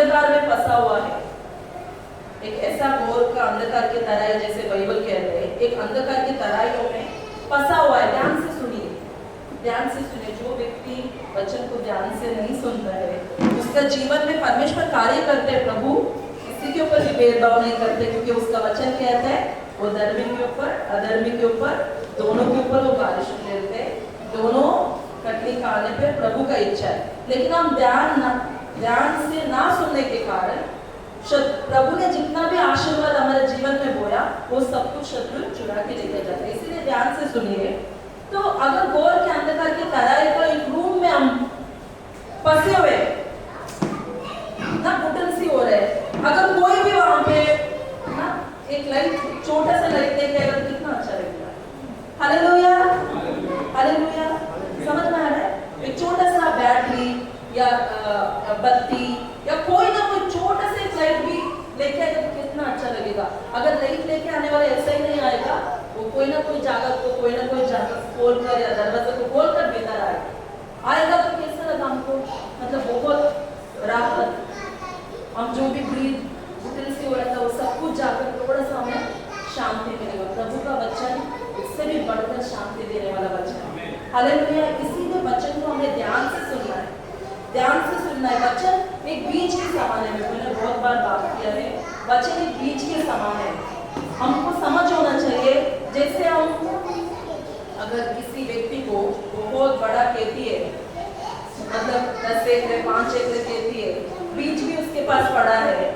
अंधकार में फंसा हुआ है, एक ऐसा घोर का अंधकार की तरह है, जैसे बाइबल कहते हैं, एक अंधकार की तराइयों में फंसा हुआ है। ध्यान से सुनिए, ध्यान से सुनिए। जो व्यक्ति वचन को ध्यान से नहीं सुनता है, उसका जीवन में परमेश्वर कार्य करते हैं। प्रभु किसी के ऊपर भी भेदभाव नहीं करते, क्योंकि उसका वचन कहता है वो धर्मी के ऊपर अधर्मी के ऊपर दोनों के ऊपर वो बारिश लेते हैं, दोनों कटनी खाने पे प्रभु का इच्छा है। लेकिन हम ध्यान से ना सुनने के कारण प्रभु ने जितना भी आशीर्वाद हमारे जीवन में बोया वो सब कुछ शत्रु चुरा के लेकर जाता है। इसीलिए ध्यान से सुनिए। तो अगर घोर के अंधकार की तरह को एक रूम में हम फंसे हुए ना, घुटन सी हो रहे, अगर कोई भी वहां पे ना एक लाइट, छोटा सा लाइट देखेगा तो कितना अच्छा लगेगा। Hallelujah, hallelujah. समझ में आ रहा है? एक छोटा सा बैटरी या बत्ती या कोई ना कोई छोटा सा एक लाइट भी लेके आएगा तो कितना अच्छा लगेगा। अगर लाइट लेके आने वाला ऐसा ही नहीं आएगा, वो कोई ना कोई जगह को कोई ना कोई जगह खोल कर या दरवाजा को खोल कर भीतर आएगा तो कैसा लगा हमको? मतलब बहुत राहत, हम जो भी ब्रीथ उठल से हो रहा था वो सब कुछ जाकर थोड़ा सा हमें शांति मिलेगा। प्रभु का वचन इससे भी बढ़कर शांति देने वाला वचन है। हालेलुया। इसीलिए वचन को हमें ध्यान से सुनना है, ध्यान से सुनना है। वचन एक बीज के समान है, मैंने बहुत बार बात किया है, वचन एक बीज के समान है। हमको समझ होना चाहिए, जैसे हम अगर किसी व्यक्ति को बहुत बड़ा खेती है, मतलब 10 एकड़ 5 एकड़ खेती है, बीज भी उसके पास पड़ा है,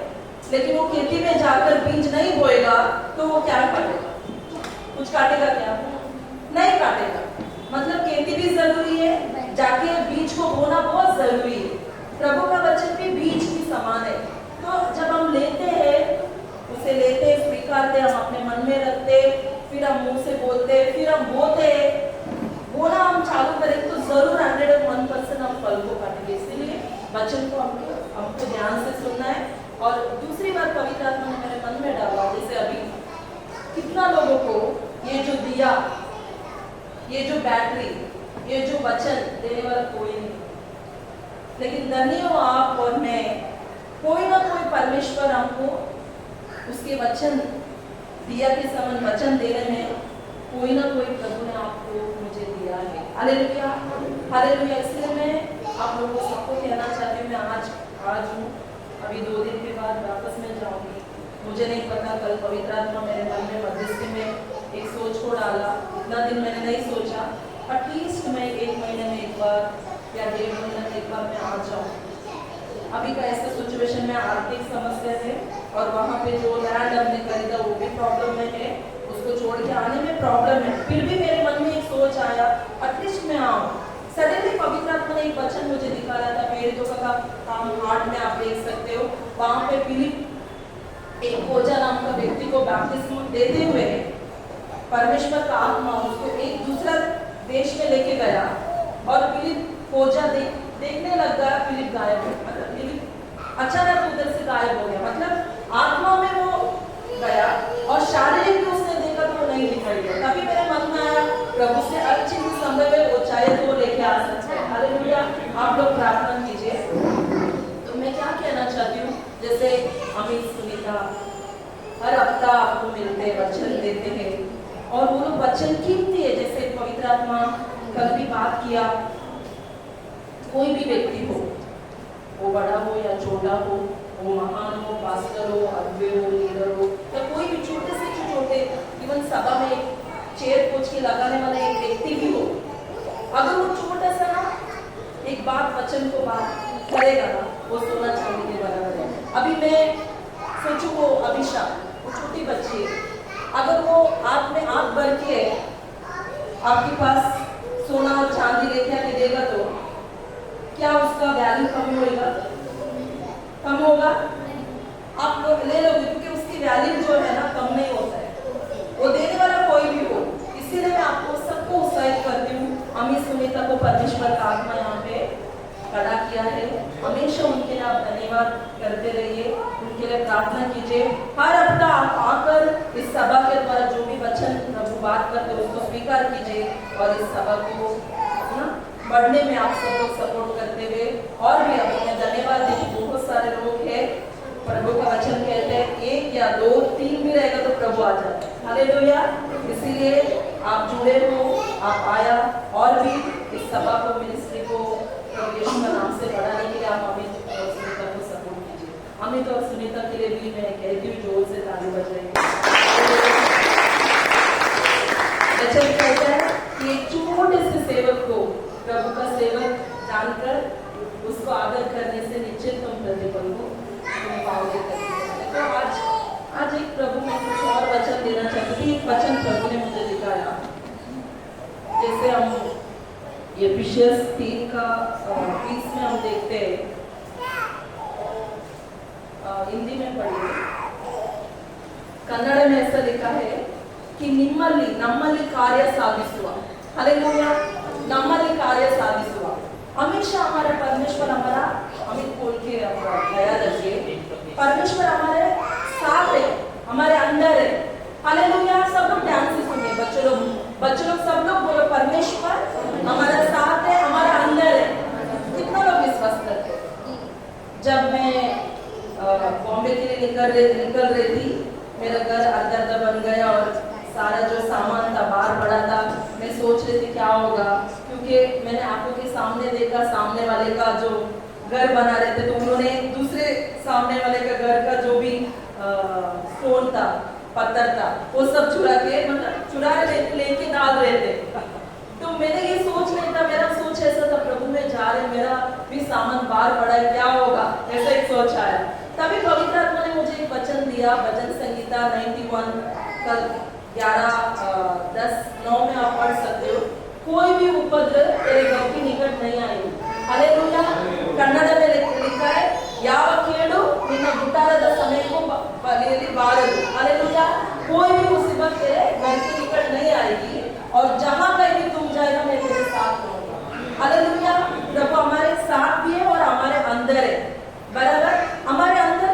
लेकिन वो खेती में जाकर बीज नहीं बोएगा तो वो क्या काटेगा? कुछ काटेगा क्या? नहीं काटेगा। मतलब खेती भी जरूरी है, जाके बीज को बोना बहुत जरूरी है। प्रभु का वचन भी बीज की समान है। तो जब हम लेते हैं, उसे लेते स्वीकारते, हम अपने मन में रखते, फिर हम मुंह से बोलते, फिर हम बोते, बोना हम चालू करें तो जरूर 101% हम फल को काटेंगे। इसलिए वचन को हमको ध्यान से सुनना है। और दूसरी बात पवित्र आत्मा ने मेरे मन में डाला, जैसे अभी कितना लोगों को ये जो दिया, ये जो बैटरी, ये जो वचन देने वाला कोई नहीं, लेकिन धन्य हो आप और मैं, कोई ना कोई परमेश्वर हमको उसके वचन दिया के समान वचन देने में कोई ना कोई प्रभु ने आपको मुझे दिया है। Hallelujah, hallelujah. इसलिए मैं आप लोगों को सबको कहना चाहती हूँ, मैं आज हूँ, अभी 2 दिन के बाद वापस में जाऊंगी। मुझे नहीं पता, कल पवित्र आत्मा मेरे मन में मध्यस्थी में एक सोच को डाला। इतना दिन मैंने नहीं सोचा, एटलीस्ट मैं 1 महीने में एक बार या 1.5 महीने में एक बार मैं आ जाऊँ। अभी का ऐसा सिचुएशन में आर्थिक समस्या है और वहाँ पे जो लैंड हमने खरीदा वो भी प्रॉब्लम में है, उसको छोड़ के आने में प्रॉब्लम है। फिर भी मेरे मन में एक सोच आया, एटलीस्ट मैं आऊँ। सडनली पवित्र आत्मा ने एक वचन मुझे दिखा रहा था, पीड़ितों का काम हार्ट में आप देख सकते हो। वहाँ पे फिलिप एक खोजा नाम का व्यक्ति को बैप्टिस्म देते हुए परमेश्वर का आत्मा उसको एक दूसरा देश में लेके गया और फिलिप खोजा देखने लग गया। फिलिप गायब हो, मतलब फिलिप अचानक उधर से गायब हो गया, मतलब आत्मा में वो गया और शारीरिक भी उसने देखा तो वो नहीं दिखाई दिया। तभी मेरे मन में आया, प्रभु से हर चीज संभव है, वो चाहे तो वो लेके आ सकते हैं। हालेलुया। आप लोग प्रार्थना कीजिए। तो मैं क्या कहना चाहती हूँ, जैसे अमित सुनीता हर हफ्ता आपको मिलते हैं, वचन देते हैं और वो लोग वचन कीमती है। जैसे पवित्र आत्मा कल भी बात किया, कोई भी व्यक्ति हो, वो बड़ा हो या छोटा हो, वो महान हो, पास्टर हो, अगुवे हो, लीडर हो, या कोई भी छोटे से छोटे, इवन सभा में एक चेयर पोछ के लगाने वाला एक व्यक्ति भी हो, अगर वो छोटा सा ना एक बात वचन को बात करेगा ना, वो सोना चांदी के बराबर है। अभी मैं सोचू वो अभिषेक, वो छोटी बच्ची है, अगर वो आप में आंख भर के आपके पास सोना और चांदी लेके आके देगा तो क्या उसका वैल्यू कम होगा? कम होगा? आप लोग ले लोगे, क्योंकि उसकी वैल्यू जो है ना कम नहीं होता है, वो देने वाला कोई भी हो। इसीलिए मैं आपको सबको उत्साहित करती हूँ। अमित सुनीता को परमेश्वर का आत्मा यहाँ पे खड़ा किया है, हमेशा उनके लिए आप धन्यवाद करते रहिए, उनके लिए प्रार्थना कीजिए। हर हफ्ता आप आकर इस सभा के द्वारा जो भी वचन प्रभु बात करते हैं उसको स्वीकार कीजिए और इस सभा को बढ़ने में आप सब लोग सपोर्ट करते हुए और भी अपने धन्यवाद देते। बहुत सारे लोग हैं प्रभु का वचन कहते हैं एक या दो तीन भी रहेगा तो प्रभु आ जाता है। हालेलुया। इसीलिए आप जुड़े हो, आप आया और भी इस सभा को, मिनिस्ट्री को प्रभु यीशु का नाम से बढ़ाने के लिए आप अमित और सुनीता को सपोर्ट कीजिए। अमित और सुनीता के लिए भी मैं कहती हूँ जोर से ताली बजाइए। वचन कहता है कि एक छोटे से सेवक को प्रभु का सेवक जानकर उसको आदर करने से निश्चित तुम प्रतिफल को तुम पाओगे। तो आज एक प्रभु में कुछ और वचन देना चाहती थी। एक वचन प्रभु ने मुझे दिखाया, जैसे हम एफिसियंस 3 का 20 में हम देखते हैं, हिंदी में पढ़िए, कन्नड़ में ऐसा लिखा है कि नम्मली कार्य साधिಸುವ। हालेलुया। नम्मली कार्य साधिಸುವ। हमेशा हमारा परमेश्वर हमारा अमित बोल के दया रखिए, परमेश्वर हमारे साथ है, हमारे अंदर है। हालेलुया। सब लोग ध्यान से सुनिए, बच्चों लोग सब लोग बोलो परमेश्वर हमारा साथ है, हमारा अंदर है। कितना लोग विश्वास करते हैं? जब मैं बॉम्बे के लिए निकल रही थी, मेरा घर अर्धा बन गया और सारा जो सामान था बाहर पड़ा था। मैं सोच रही थी क्या होगा, क्योंकि मैंने आंखों के सामने देखा सामने वाले का जो घर बना रहे थे, तो उन्होंने दूसरे सामने वाले का घर का जो भी स्टोन था, पत्थर था, वो सब चुरा लेके डाल रहे थे। तो मैंने ये सोच नहीं था, मेरा सोच ऐसा था प्रभु में जा रहे, मेरा भी सामान बाहर पड़ा है, क्या होगा, ऐसा एक सोच आया। तभी पवित्र आत्मा ने मुझे एक वचन दिया, भजन संगीता 91 का 11:10-9 में आप पढ़ सकते हो। कोई भी उपद्रव तेरे घर के निकट नहीं आएगी। हालेलुया। कन्नड़ में लिखा है ಯಾವ ಕೇಡು ನಿನ್ನ ಗುಟಾರದ ಸಮಯಕ್ಕೂ ಬಲಿಯಲ್ಲಿ ಬಾರದು। हालेलुया। कोई भी मुसीबत तेरे घर के निकट नहीं आएगी और जहां कहीं भी तुम जाएगा मैं तेरे साथ रहूंगा। हालेलुया। प्रभु हमारे साथ भी है और हमारे अंदर है। बराबर हमारे अंदर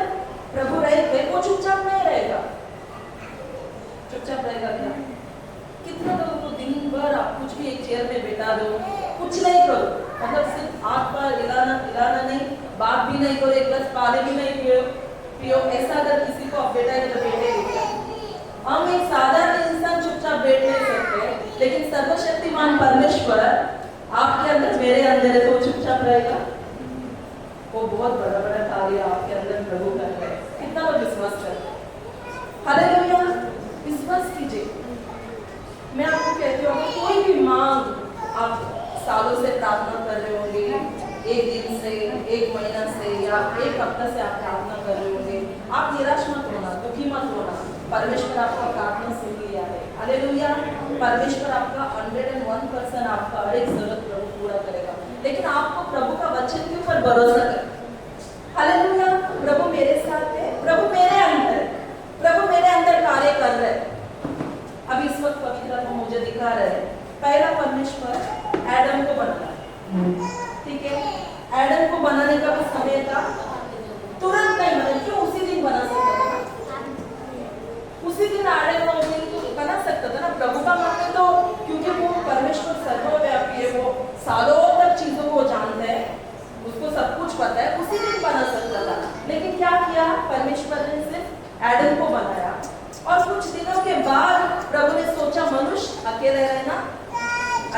प्रभु रहे, वो चुपचाप नहीं रहेगा। चुपचाप रहेगा क्या? कितना लोगों को दिन भर आप कुछ भी एक चेयर में बैठा दो, कुछ नहीं करो, मतलब सिर्फ आग पर हिलाना नहीं, बात भी नहीं करो, एक गिलास पानी भी नहीं पियो, ऐसा अगर किसी को आप बैठाएंगे तो बैठेगा। हम एक साधारण इंसान चुपचाप बैठ नहीं सकते, लेकिन सर्वशक्तिमान परमेश्वर आपके अंदर, मेरे अंदर है, तो चुपचाप रहेगा। वो बहुत बड़ा कार्य आपके अंदर प्रभु कर रहे हैं। कितना लोग विश्वास करते हैं? हालेलुया। विश्वास कीजिए। मैं आपको कहती हूँ, कोई भी मांग आप सालों से प्रार्थना कर रहे होंगे, एक दिन से, एक महीना से या एक हफ्ता से आप प्रार्थना कर रहे होंगे, आप निराश मत होना, दुखी मत होना। परमेश्वर आपका प्रार्थना सुन लिया है। हालेलुया। परमेश्वर आपका 101% आपका हर एक जरूरत प्रभु पूरा करेगा, लेकिन आपको प्रभु का वचन के ऊपर भरोसा करें। हालेलुया। प्रभु मेरे साथ है, प्रभु मेरे अंदर है, प्रभु मेरे अंदर कार्य कर रहे हैं। अब इस वक्त पवित्र आत्मा मुझे दिखा रहे हैं, पहला परमेश्वर एडम को बनाया, ठीक है। एडम को बनाने का भी समय था, तुरंत नहीं बना, क्यों? उसी दिन बना सकता था ना, उसी दिन एडम को बना सकता था ना। प्रभु का मन में तो, क्योंकि वो परमेश्वर सर्वव्यापी है, वो सालों तक चीजों को जानता है, उसको सब कुछ पता है, उसी दिन बना सकता था। लेकिन क्या किया? परमेश्वर ने सिर्फ एडम को बनाया और कुछ दिनों के बाद प्रभु ने सोचा मनुष्य अकेले रहना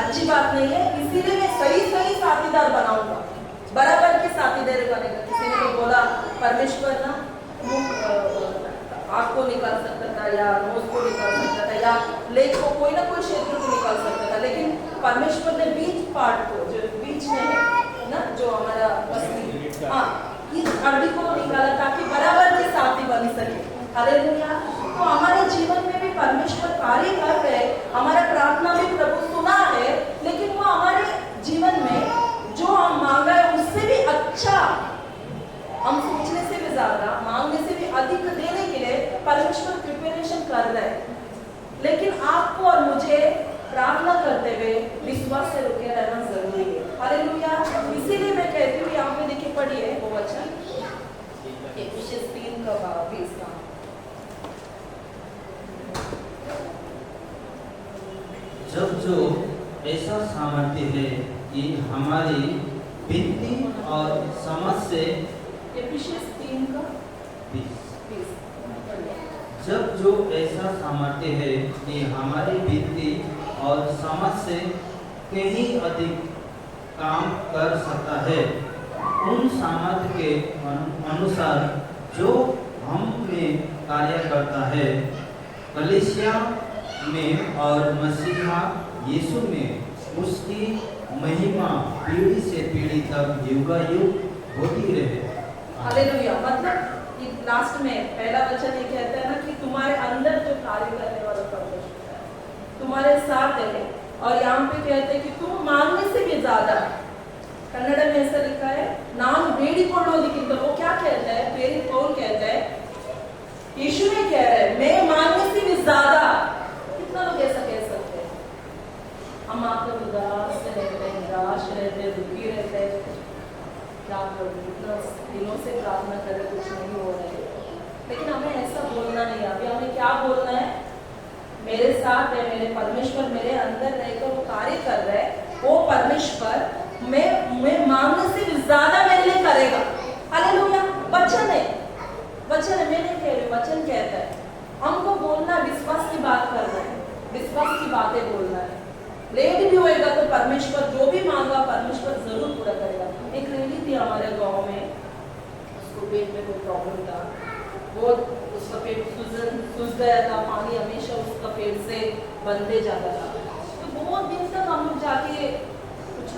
अच्छी बात नहीं है, इसीलिए मैं सही साथीदार बनाऊंगा, बराबर के साथीदार बनेगा। किसी ने तो बोला परमेश्वर ना आँख को निकाल सकता था या नोज को निकाल सकता था या लेग को, कोई ना कोई क्षेत्र को निकाल सकता था, लेकिन परमेश्वर ने बीच पार्ट को, जो बीच में है ना, जो हमारा इस हड्डी को निकाला ताकि बराबर के साथी बन सके। हालेलुया। तो हमारे जीवन में भी परमेश्वर कार्य कर रहे, हमारा प्रार्थना भी प्रभु सुना है, लेकिन वो हमारे जीवन में जो हम मांगा है उससे भी अच्छा, हम सोचने से भी ज्यादा, मांगने से भी अधिक देने के लिए परमेश्वर प्रिपरेशन कर रहे हैं। लेकिन आपको और मुझे प्रार्थना करते हुए विश्वास से रुके रहना जरूरी है। हालेलुया। इसीलिए मैं कहती हूँ, यहाँ पे देखिए पढ़िए वो वचन एफिसियंस 3 का 20 का। जब जो ऐसा सामर्थ्य है कि हमारी विनती और समझ से, एफिसियंस 3 का 20। जब जो ऐसा सामर्थ्य है कि हमारी बुद्धि और समझ से कहीं अधिक काम कर सकता है, उन सामर्थ्य के अनुसार जो हम में कार्य करता है, कलीसिया में और मसीहा यीशु में उसकी महिमा पीढ़ी से पीढ़ी तक युगायुग होती रहे। हालेलुया। मतलब लास्ट में पहला वचन ये कहता है ना कि तुम्हारे अंदर जो कार्य करने वाला परमेश्वर है, तुम्हारे साथ है। और यहाँ पे कहते हैं कि तुम मांगने से भी ज्यादा, कन्नड़ में ऐसा लिखा है, नाम ಬೇಡಿಕೊಳ್ಳೋದಕ್ಕಿಂತ, वो क्या कहता है, प्रेरित पौल कहता है, यीशु ने कह रहा है मैं मांगने से भी ज्यादा। कितना लोग ऐसा कह सकते हैं? हम आपको उदास रहते हैं, निराश रहते हैं, दुखी रहते हैं, क्या करूं, इतना दिनों से प्रार्थना कर रहे, कुछ नहीं हो रहा है। लेकिन हमें ऐसा बोलना नहीं, अभी हमें क्या बोलना है? मेरे साथ है, मेरे परमेश्वर मेरे अंदर रहकर वो कार्य कर रहा है, वो परमेश्वर मैं मांगने से भी ज्यादा मेरे लिए करेगा। हालेलुया। वचन है, वचन है, मैं नहीं कह रही, वचन कहता है। हमको बोलना, विश्वास की बात करना है, विश्वास की बातें बोलना है। लेट भी होएगा तो परमेश्वर जो भी मांगा परमेश्वर जरूर पूरा करेगा। एक लेडी थी हमारे गांव में, उसको पेट में कोई प्रॉब्लम था, वो उसका पेट सूज गया था, पानी हमेशा उसका पेट से बनते जाता था। तो बहुत दिन तक हम लोग जाके, कुछ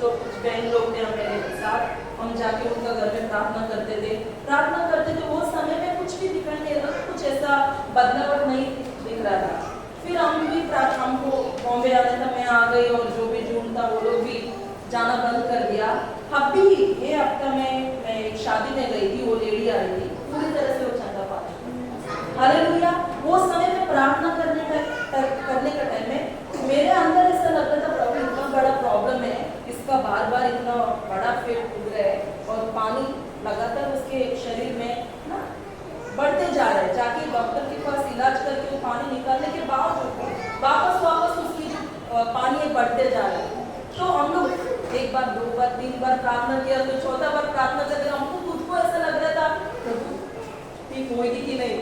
बहन लोग थे हमारे साथ, हम जाके उनका घर में प्रार्थना करते थे। वो समय में कुछ भी दिखाई नहीं रहा, कुछ ऐसा बदलाव नहीं दिख रहा था। फिर हम भी हमको बॉम्बे आना था, मैं आ गई और जो भी जून था वो लोग भी जाना बंद कर दिया। अब भी ये हफ्ता में मैं एक शादी में गई थी, वो लेडी आई थी, पूरी तरह से वो चंगा पा रही। हालेलुया। वो समय में प्रार्थना करने का टाइम में मेरे अंदर ऐसा लग रहा था, प्रभु इतना बड़ा प्रॉब्लम है, इसका बार बार इतना बड़ा पेट फूल रहा है और पानी लगातार उसके शरीर में ना बढ़ते जा रहे हैं। जाके डॉक्टर के पास इलाज करके वो पानी निकालने के बावजूद वापस उसकी जो पानी है बढ़ते जा रहे हैं। तो हम लोग एक बार, दो बार, तीन बार प्रार्थना किया, तो चौथा बार प्रार्थना करके हमको खुद को ऐसा लग रहा था ठीक होगी कि नहीं,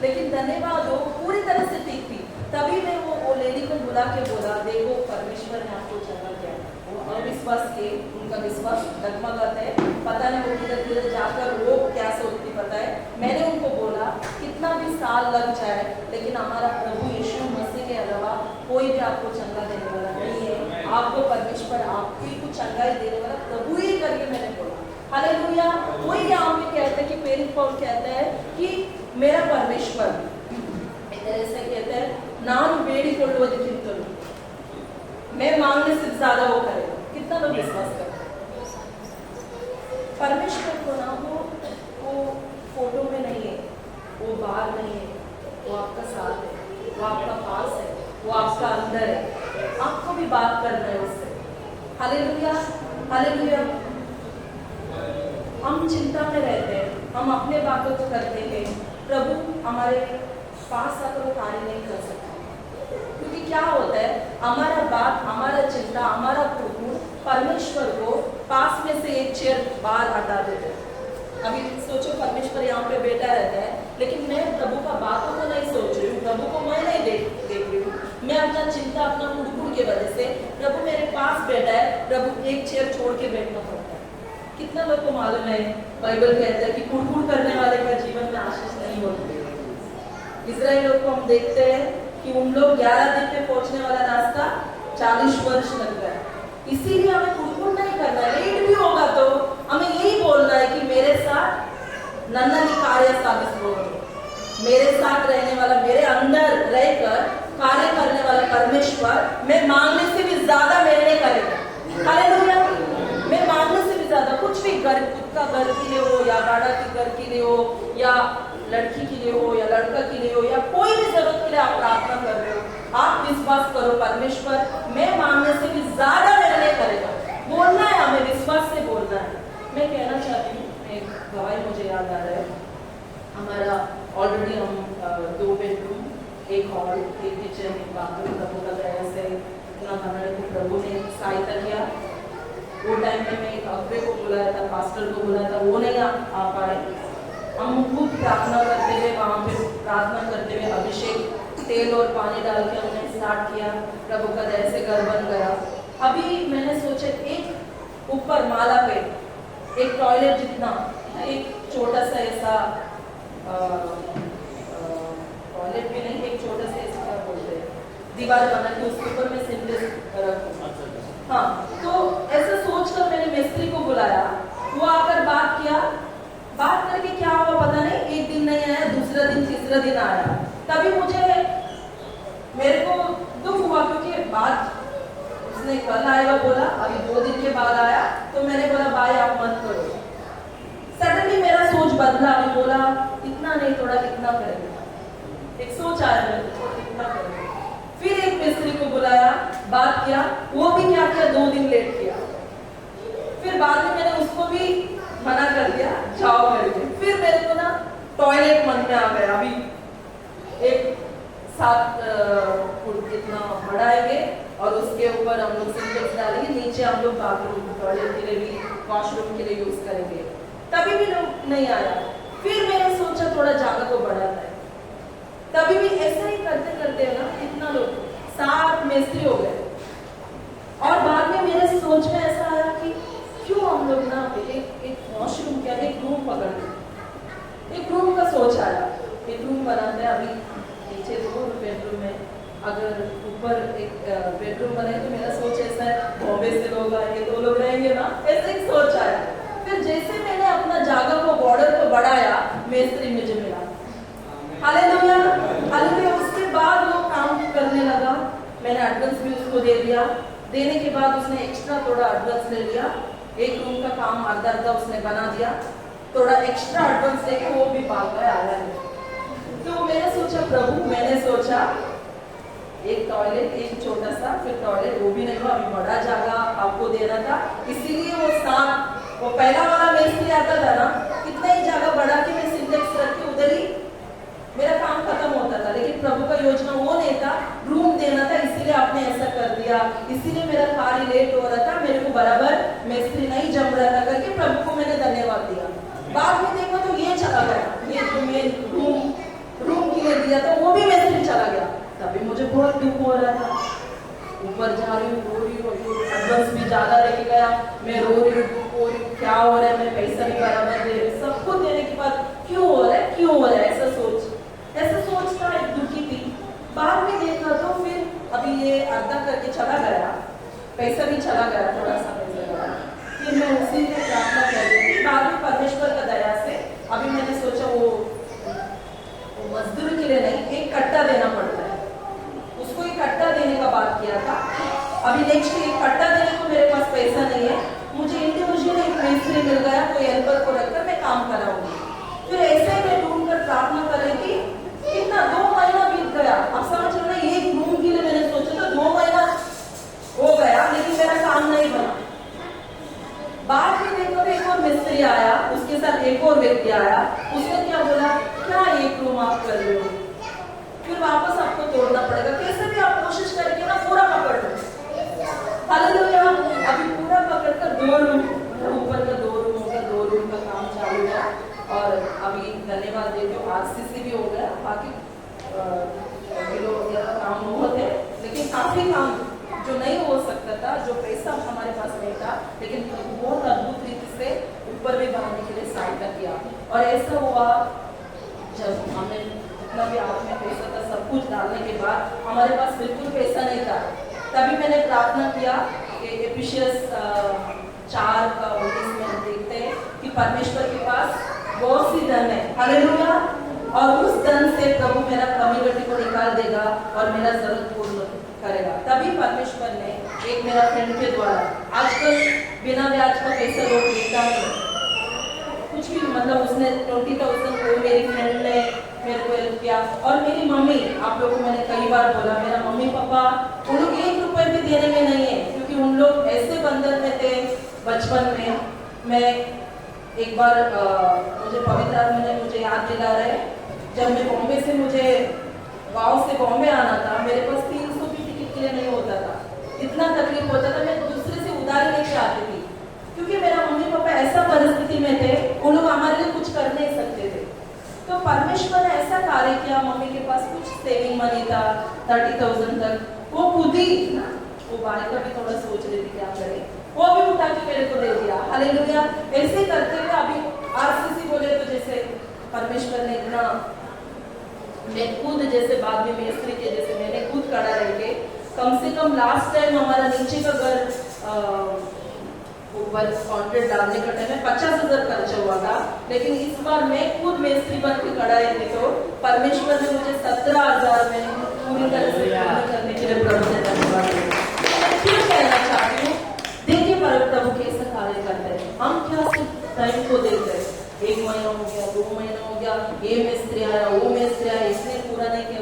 लेकिन धन्यवाद वो पूरी तरह से ठीक थी। तभी मैं वो लेडी को बुला के बोला, देखो परमेश्वर ने आपको चंगा किया। वो अविश्वास के, उनका विश्वास डगमगाता है, पता नहीं वो किधर किधर जाकर वो क्या सोचती पता है। मैंने उनको बोला कितना भी साल लग जाए, लेकिन हमारा प्रभु यीशु मसीह के अलावा कोई भी आपको चंगा देने वाला नहीं है। आपको परमेश्वर आपकी को चंगाई देने वाला प्रभु ही करके मैंने बोला। हालेलुया। वही यहाँ पे कहते हैं कि प्रेरित पौल कहता है कि मेरा परमेश्वर ऐसे कहते हैं, नाम ಬೇಡಿಕೊಳ್ಳುವುದಕ್ಕಿಂತ मैं मांगने से ज्यादा वो करेगा। कितना लोग विश्वास करते हैं परमेश्वर को ना? वो फोटो में नहीं है, वो बाहर नहीं है, वो आपका साथ है, वो आपका पास है, वो आपका अंदर है। आपको भी बात करना है उससे। हालेलुया। हालेलुया। हम चिंता में रहते हैं, हम अपने बातों को करते हैं, प्रभु हमारे पास आकर वो कार्य नहीं कर सकता। क्योंकि क्या होता है, हमारा बात, हमारा चिंता, हमारा प्रभु परमेश्वर को पास में से एक चेयर बाहर हटा देते हैं। अभी सोचो परमेश्वर यहाँ पे बैठा रहता है, लेकिन मैं प्रभु का बातों को नहीं सोच रही हूँ, प्रभु को मैं नहीं देख रही हूँ। मैं अपना चिंता, अपना कुड़कुड़ के वजह से प्रभु मेरे पास बैठा है, प्रभु एक चेयर छोड़ के बैठना पड़ता है। कितना लोग को मालूम है, बाइबल कहता है कि कुड़कुड़ करने वाले का जीवन में आशीष नहीं होती। इजराइल लोग को हम देखते हैं कि उन लोग 11 दिन में पहुंचने वाला रास्ता 40 वर्ष लग गया। इसीलिए हमें कुड़कुड़ नहीं करना है। लेट भी होगा तो हमें यही बोलना है कि मेरे साथ नन्नली कार्य साबित हो, मेरे साथ रहने वाला, मेरे अंदर रहकर कार्य करने वाला परमेश्वर मैं मांगने से भी ज्यादा मेरे लिए करेगा। हालेलुया। मैं मांगने से भी ज्यादा कुछ भी, घर, खुद का घर के लिए हो या बाड़ा के घर के लिए हो या लड़की के लिए हो या लड़का के लिए हो या कोई भी जरूरत के लिए आप प्रार्थना कर रहे हो, आप विश्वास करो परमेश्वर मैं मांगने से भी ज्यादा मेरे लिए करेगा। बोलना है, हमें विश्वास से बोलना है। मैं कहना चाहती हूँ, एक गवाही मुझे याद आ रहा है। हमारा ऑलरेडी हम 2 बेडरूम, एक हॉल, एक किचन, एक बाथरूम प्रभु का दया से इतना बनाने को प्रभु ने सहायता किया। वो टाइम में मैं एक अब्बे को बुलाया था, पास्टर को बुलाया था, वो नहीं आ पाए। हम खूब प्रार्थना करते हुए वहाँ पे प्रार्थना करते हुए अभिषेक तेल और पानी डाल के हमने स्टार्ट किया। प्रभु का दया से घर बन गया। अभी मैंने सोचा एक ऊपर माला पे एक टॉयलेट जितना एक छोटा सा ऐसा टॉयलेट भी नहीं, एक छोटा सा ऐसा क्या बोलते हैं दीवार बना के उसके ऊपर मैं सिंटेक्स रखूं। हाँ, तो ऐसा सोचकर मैंने मिस्त्री को बुलाया। वो आकर बात किया। बात करके क्या हुआ पता नहीं, एक दिन नहीं आया, दूसरा दिन तीसरा दिन आया। तभी मेरे को दुख हुआ क्योंकि बात उसने कल आएगा बोला, अभी 2 दिन के बाद आया। तो मैंने बोला भाई आप मत करो। सडनली मेरा सोच बदला। अभी बोला इतना नहीं, थोड़ा कितना करेंगे, एक सोच आया मेरे को, कितना करेंगे। फिर एक मिस्त्री को बुलाया, बात किया। वो भी क्या किया, 2 दिन लेट किया। फिर बाद में मैंने उसको भी मना कर दिया, जाओ करके। फिर मेरे को ना टॉयलेट मन में आ गया। अभी एक 7 फुट इतना बढ़ाएंगे और उसके ऊपर हम लोग सिंटेक्स डालेंगे, नीचे हम लोग बाथरूम टॉयलेट के लिए भी वॉशरूम के लिए यूज करेंगे। तभी भी लोग नहीं आया। फिर मैंने सोचा थोड़ा जगह को बढ़ाता है। तभी भी ऐसा ही करते करते ना कितना लोग 7 मिस्त्री हो गए। और बाद में मेरे सोच में ऐसा आया कि क्यों हम लोग ना एक वॉशरूम क्या एक रूम पकड़ लें। एक रूम का सोच आया, एक रूम बनाते हैं। अभी नीचे 2 बेडरूम है, अगर ऊपर एक बेडरूम बनाए तो मेरा सोच ऐसा है बॉम्बे से लोग आएंगे, 2 लोग रहेंगे ना, ऐसा एक सोच आया। फिर जैसे मैंने अपना जगह को बॉर्डर को बढ़ाया, मिस्त्री मुझे मिला। Hallelujah hallelujah. उसके बाद वो काम करने लगा। मैंने एडवांस भी उसको दे दिया। देने के बाद उसने एक्स्ट्रा थोड़ा एडवांस ले लिया। एक रूम का काम आधा उसने बना दिया। थोड़ा एक्स्ट्रा एडवांस देके वो भी भाग गया, आया नहीं। तो मैंने सोचा प्रभु, मैंने सोचा एक टॉयलेट, एक छोटा सा, फिर टॉयलेट वो भी नहीं हुआ, अभी बड़ा जगह आपको देना था। इसीलिए वो पहला वाला मिस्त्री आता था ना, कितना ही जगह बढ़ा के मैं सिंटेक्स रख के उधर ही मेरा काम खत्म होता था। लेकिन प्रभु का योजना वो नहीं था, रूम देना था, इसीलिए आपने ऐसा कर दिया। इसीलिए मेरा कार्य लेट हो रहा था, मेरे को बराबर मिस्त्री नहीं जम रहा था करके प्रभु को मैंने धन्यवाद दिया। बाद में देखो तो ये चला गया, ये जो मैं रूम के लिए दिया था वो भी मिस्त्री चला गया। तभी मुझे बहुत दुख हो रहा था। ऊपर जा रही हूँ, रो रही हूँ, एडवांस भी ज्यादा रह गया, मैं रो रही हूँ, क्या हो रहा है, मैं पैसा भी बराबर दे रही, सब कुछ देने के बाद क्यों हो रहा है, क्यों हो रहा है, ऐसा सोचता एक दुखी थी। बाद में देखा तो फिर अभी ये अर्धा करके चला गया, पैसा भी चला गया, थोड़ा सा पैसा गया। फिर मैं उसी से प्रार्थना कर रही थी। बाद में परमेश्वर का दया से अभी मैंने सोचा वो मजदूरी के लिए नहीं, एक कट्टा देना पड़ता है, उसको एक कट्टा देने का बात किया था। अभी नेक्स्ट एक कट्टा देने को मेरे पास पैसा नहीं है। मुझे इंडिविजुअल एक मिस्त्री मिल गया, कोई हेल्पर को रखकर मैं काम कराऊंगी। फिर ऐसे ही मैं ढूंढ कर प्रार्थना कर रही थी। कितना 2 महीना बीत गया। अब समझ लो ना, एक रूम के लिए मैंने सोचा था 2 महीना हो गया, लेकिन मेरा काम नहीं बना। बाद में देखो तो एक और मिस्त्री आया, उसके साथ एक और व्यक्ति आया। उसने क्या बोला, क्या एक रूम आप कर रहे हो, फिर वापस आपको तोड़ना पड़ेगा, कैसे भी आप कोशिश करके ना पूरा पकड़ लो। हालेलुया। अभी पूरा पकड़ कर 2 रूम, ऊपर का 2 रूम हो गया, 2 रूम का काम चालू है। और अभी धन्यवाद देती हूँ, आरसीसी भी हो गया, बाकी किलो वगैरह काम बहुत है, लेकिन काफी काम जो नहीं हो सकता था, जो पैसा हमारे पास नहीं था, लेकिन बहुत अद्भुत रीति से ऊपर भी बनाने के लिए सहायता किया। और ऐसा हुआ जब हमने जितना भी हाथ में पैसा था सब कुछ डालने के बाद हमारे पास बिल्कुल पैसा नहीं था। तभी मैंने प्रार्थना किया कि एफिशियंस 4 का 19 में देखते हैं कि परमेश्वर के पास बहुत सी धन है। हालेलुया। और उस धन से प्रभु मेरा कमी घटी को निकाल देगा और मेरा जरूरत पूर्ण करेगा। तभी परमेश्वर ने एक मेरा फ्रेंड के द्वारा, आजकल बिना ब्याज का पैसा लोग देता नहीं, कुछ भी मतलब उसने 20,000 को मेरी फ्रेंड ने मेरे को हेल्प किया। और मेरी मम्मी, आप लोगों को मैंने कई बार बोला, मेरा मम्मी पापा उन लोग 1 रुपए भी देने में नहीं है, क्योंकि उन लोग ऐसे बंधन में थे बचपन में। मैं एक बार मुझे पवित्र आत्मा ने मुझे याद दिला रहे, जब मैं बॉम्बे से, मुझे गांव से बॉम्बे आना था, मेरे पास 300 भी टिकट के लिए नहीं होता था। इतना तकलीफ होता था, मैं दूसरे से उधारी लेके आती थी, क्योंकि मेरा मम्मी पापा ऐसा परिस्थिति में थे, उन लोग हमारे लिए कुछ कर नहीं सकते थे। परमेश्वर ने ऐसा कार्य किया, मम्मी के पास कुछ सेविंग मनी था 30,000 तक, वो खुद ही ना, वो बाय का भी थोड़ा सोच रही थी क्या करे, वो भी उठा के मेरे को दे दिया। हालेलुया। ऐसे करते हुए अभी आरसीसी बोले तो जैसे परमेश्वर ने इतना, मैं खुद जैसे बाद में मिस्त्री के जैसे मैंने खुद खड़ा रह के, कम से कम लास्ट टाइम हमारा नीचे का घर ऊपर कॉन्ट्रैक्ट डालने का टाइम में 50,000 खर्चा हुआ था, लेकिन इस बार मैं खुद मिस्त्री बन के खड़ा रहती तो परमेश्वर ने मुझे 17,000 में पूरी तरह से पूर्ण करने के लिए प्रभु ने धन्यवाद दिया। मैं क्यों कहना चाहती हूँ, देखिए प्रभु कैसा कार्य करते हैं। हम क्या सिर्फ टाइम को देख रहे हैं, 1 महीना हो गया, 2 महीना हो गया, ये मिस्त्री आया, वो मिस्त्री आया, इसने पूरा नहीं किया,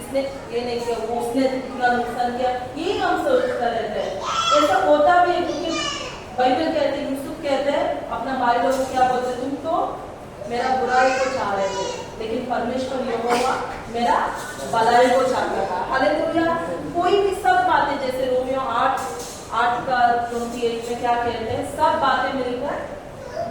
इसने ये नहीं किया, वो उसने इतना नुकसान किया, ये हम सोचता रहते हैं। ऐसा होता भी है क्योंकि बाइबल कहते हैं, यूसुफ कहते हैं अपना भाई लोगों को क्या बोलते, तुम तो मेरा बुराई को चाह रहे थे, लेकिन परमेश्वर यहोवा मेरा भलाई को चाहता था। हालेलुया। कोई भी सब बातें जैसे रोमियो 8 का 28 में क्या कहते हैं, सब बातें मिलकर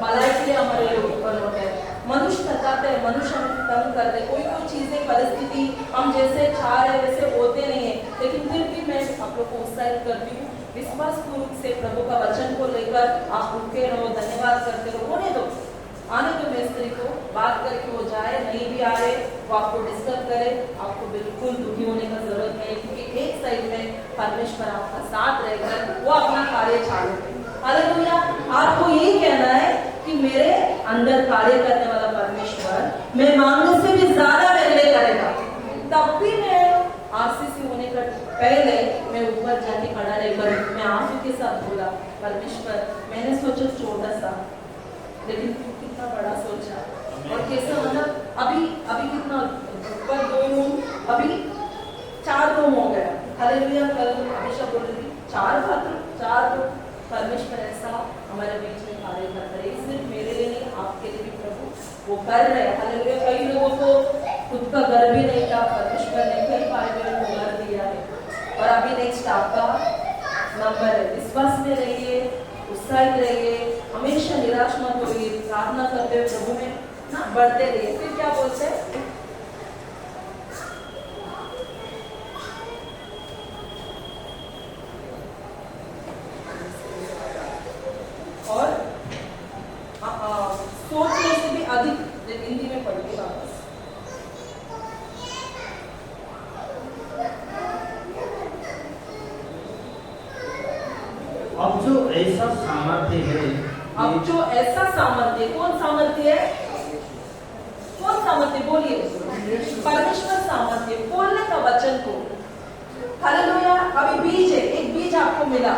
भलाई के लिए हमारे लोग ऊपर होते हैं। मनुष्य थकाते हैं, मनुष्य हमें तंग करते हैं, कोई चीजें परिस्थिति हम जैसे चाह रहे वैसे होते नहीं है, लेकिन फिर भी मैं आप लोग को उत्साहित करती हूँ, विश्वास पूर्वक से प्रभु का वचन को लेकर आप रुके रहो, धन्यवाद करते रहो, होने दो, आने दो मिस्त्री को, बात करके वो जाए, नहीं भी आ रहे वो आपको डिस्टर्ब करे, आपको बिल्कुल दुखी होने का जरूरत नहीं, क्योंकि एक साइड में परमेश्वर आपका साथ रहकर वो अपना कार्य चालू करे। हालेलुया। आपको यही कहना है कि मेरे अंदर कार्य करने वाला परमेश्वर मैं मांगने से भी ज्यादा मेरे लिए करेगा। तब भी मैं आरसीसी होने का पहले मैं ऊपर जाके खड़ा रहकर मैं आंसू के साथ बोला, परमेश्वर मैंने सोचा छोटा सा, लेकिन तू कितना बड़ा सोचा, और कैसे मतलब अभी कितना ऊपर 2 रूम, अभी 4 रूम हो गया। हालेलुया। कल हमेशा बोल रही थी 4 बाथरूम 4 रूम। परमेश्वर ऐसा हमारे बीच में कार्य करता है, सिर्फ मेरे लिए नहीं आपके लिए भी प्रभु वो कर रहे हैं। हालेलुया। कई लोगों को खुद का घर भी नहीं था, परमेश्वर ने कई पाए को घर दिया है, और अभी नेक्स्ट आपका नंबर है। विश्वास में रहिए, उत्साहित रहिए, हमेशा निराश मत होइए, प्रार्थना करते हुए प्रभु में ना बढ़ते रहिए। फिर क्या बोलते हैं, और सोचने से भी अधिक, हिंदी में पढ़िए वापस। अब जो ऐसा सामर्थ्य है, अब जो ऐसा सामर्थ्य, कौन सामर्थ्य है, कौन सामर्थ्य बोलिए, परमेश्वर सामर्थ्य, बोलने का वचन को। हालेलुया। अभी बीज है, एक बीज आपको मिला,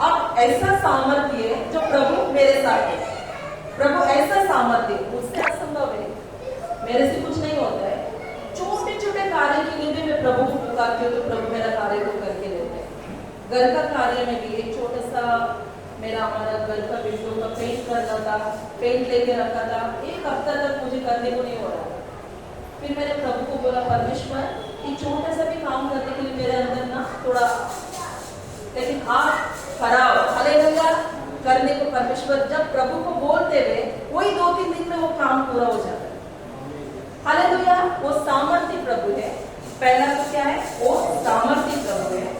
अब ऐसा सामर्थ्य जो प्रभु मेरे साथ है, प्रभु ऐसा सामर्थ्य मुझसे असंभव है, मेरे से कुछ नहीं होता है। छोटे छोटे कार्य के लिए भी मैं प्रभु को पुकारती हूँ तो प्रभु मेरा कार्य को करके लेते हैं। घर का कार्य में भी एक छोटा सा मेरा हमारा घर का विंडो का पेंट करना था, पेंट लेके रखा था, 1 हफ्ता तक मुझे करने को नहीं हो रहा था। फिर मैंने प्रभु को बोला, परमेश्वर ये छोटा सा भी काम करने के लिए मेरे अंदर ना थोड़ा, लेकिन आप कराओ। हालेलुया। करने को परमेश्वर जब प्रभु को बोलते हुए वही 2-3 दिन में वो काम पूरा हो जाता है। हालेलुया। वो सामर्थ्य प्रभु है। पहला तो क्या है, वो सामर्थ्य प्रभु है।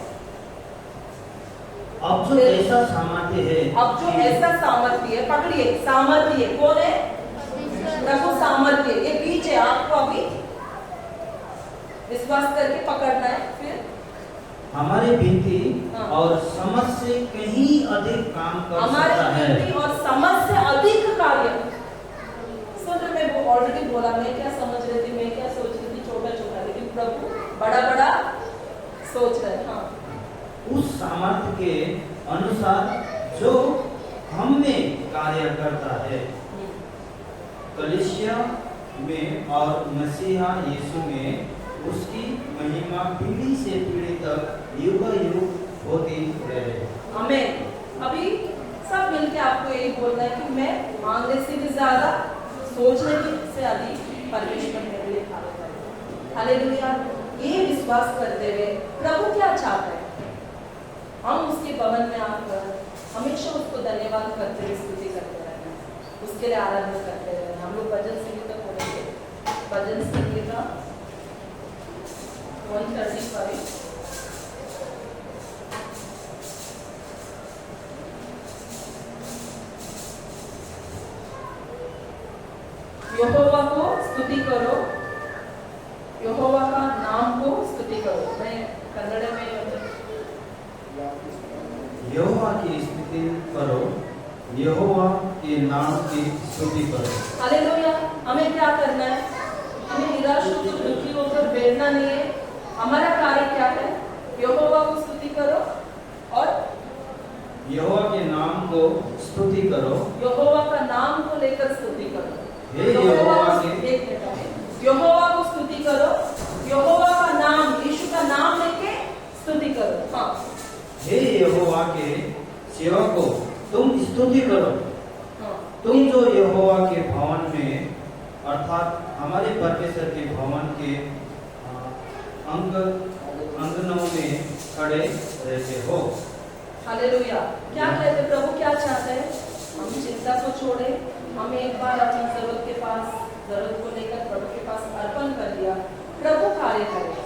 अब जो ऐसा सामर्थ्य है, अब जो ऐसा सामर्थ्य है, पकड़िए, सामर्थ्य कौन है, प्रभु सामर्थ्य। ये बीच है, आपको अभी विश्वास करके पकड़ना है। फिर हमारे विनती और समझ से कहीं अधिक काम कर सकता है, हमारे विनती और समझ से अधिक कार्य। सुन, मैं वो ऑलरेडी बोला, मैं क्या समझ रही थी, मैं क्या सोच रही थी, छोटा छोटा, लेकिन प्रभु बड़ा बड़ा सोच रहे। हाँ, उस सामर्थ्य के अनुसार जो हम में कार्य करता है, कलीसिया में और मसीहा यीशु में उसकी महिमा पीढ़ी से पीढ़ी तक युग युग होती रहे। आमीन। अभी सब मिलके आपको यही बोलना है कि मैं मांगने से भी ज्यादा, सोचने से अधिक परमेश्वर मेरे लिए कार्य करेगा। हालेलुया। ये विश्वास करते हुए प्रभु क्या चाहते हैं, हम उसके भवन में आकर हमेशा उसको धन्यवाद करते हुए स्तुति करते रहना, उसके लिए आराधना करते रहना। हम लोग भजन संगीत बोलेंगे, भजन संगीता 135। यहोवा को स्तुति करो, यहोवा का नाम को स्तुति करो। मैं कन्नड़ में यहोवा की स्तुति करो, यहोवा के नाम की स्तुति करो। हालेलुया। हमें क्या करना है? हमें निराश होकर दुखी होकर बैठना नहीं है। हमारा कार्य क्या है? यहोवा को स्तुति करो और यहोवा के नाम को स्तुति करो, यहोवा का नाम को लेकर स्तुति करो। हे यहोवा के यहोवा को स्तुति करो, यहोवा का नाम, यीशु का नाम लेके स्तुति करो। हाँ, हे यहोवा के सेवको तुम स्तुति करो। हाँ, तुम जो यहोवा के भवन में अर्थात हमारे परमेश्वर के भवन के अंगनों में खड़े रहते हो। हालेलुया। क्या कहते प्रभु? क्या चाहते हैं? हम चिंता को छोड़े, हम एक बार अपनी जरूरत को लेकर प्रभु के पास अर्पण कर दिया, प्रभु कार्य करेगा।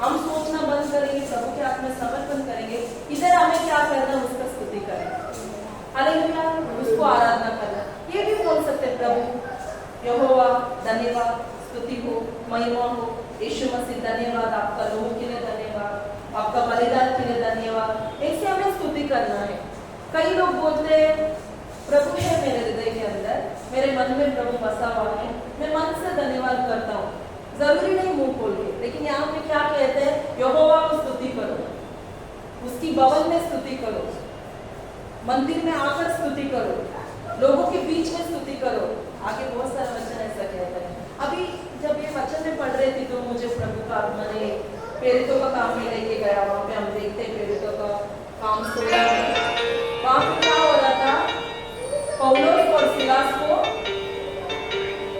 हम सोचना बंद करेंगे, प्रभु के हाथ में समर्पण करेंगे। इधर हमें क्या करना है? उसका स्तुति करना। हालेलुया। उसको आराधना करना। ये भी बोल सकते प्रभु यहोवा धन्यवाद, स्तुति हो, महिमा हो, यीशु मसीह धन्यवाद, आपका लोगों के लिए धन्यवाद, आपका बलिदान के लिए धन्यवाद। ऐसे हमें स्तुति करना है। कई लोग बोलते हैं प्रभु है मेरे हृदय के अंदर, मेरे मन में प्रभु बसा हुआ है, मैं मन से धन्यवाद करता हूँ। जरूरी नहीं मुंह खोल के, लेकिन यहाँ पे क्या कहते हैं? यहोवा को स्तुति करो, उसकी भवन में स्तुति करो, मंदिर में आकर स्तुति करो, लोगों के बीच में स्तुति करो। आगे बहुत सारे वचन ऐसा कहते हैं। अभी जब ये वचन में पढ़ रही थी तो मुझे प्रभु का आत्मा ने प्रेरितों का काम में लेके गया। वहाँ पे हम देखते हैं प्रेरितों का काम 16 में। वहाँ पे क्या हो रहा था? पौलुस और सिलास को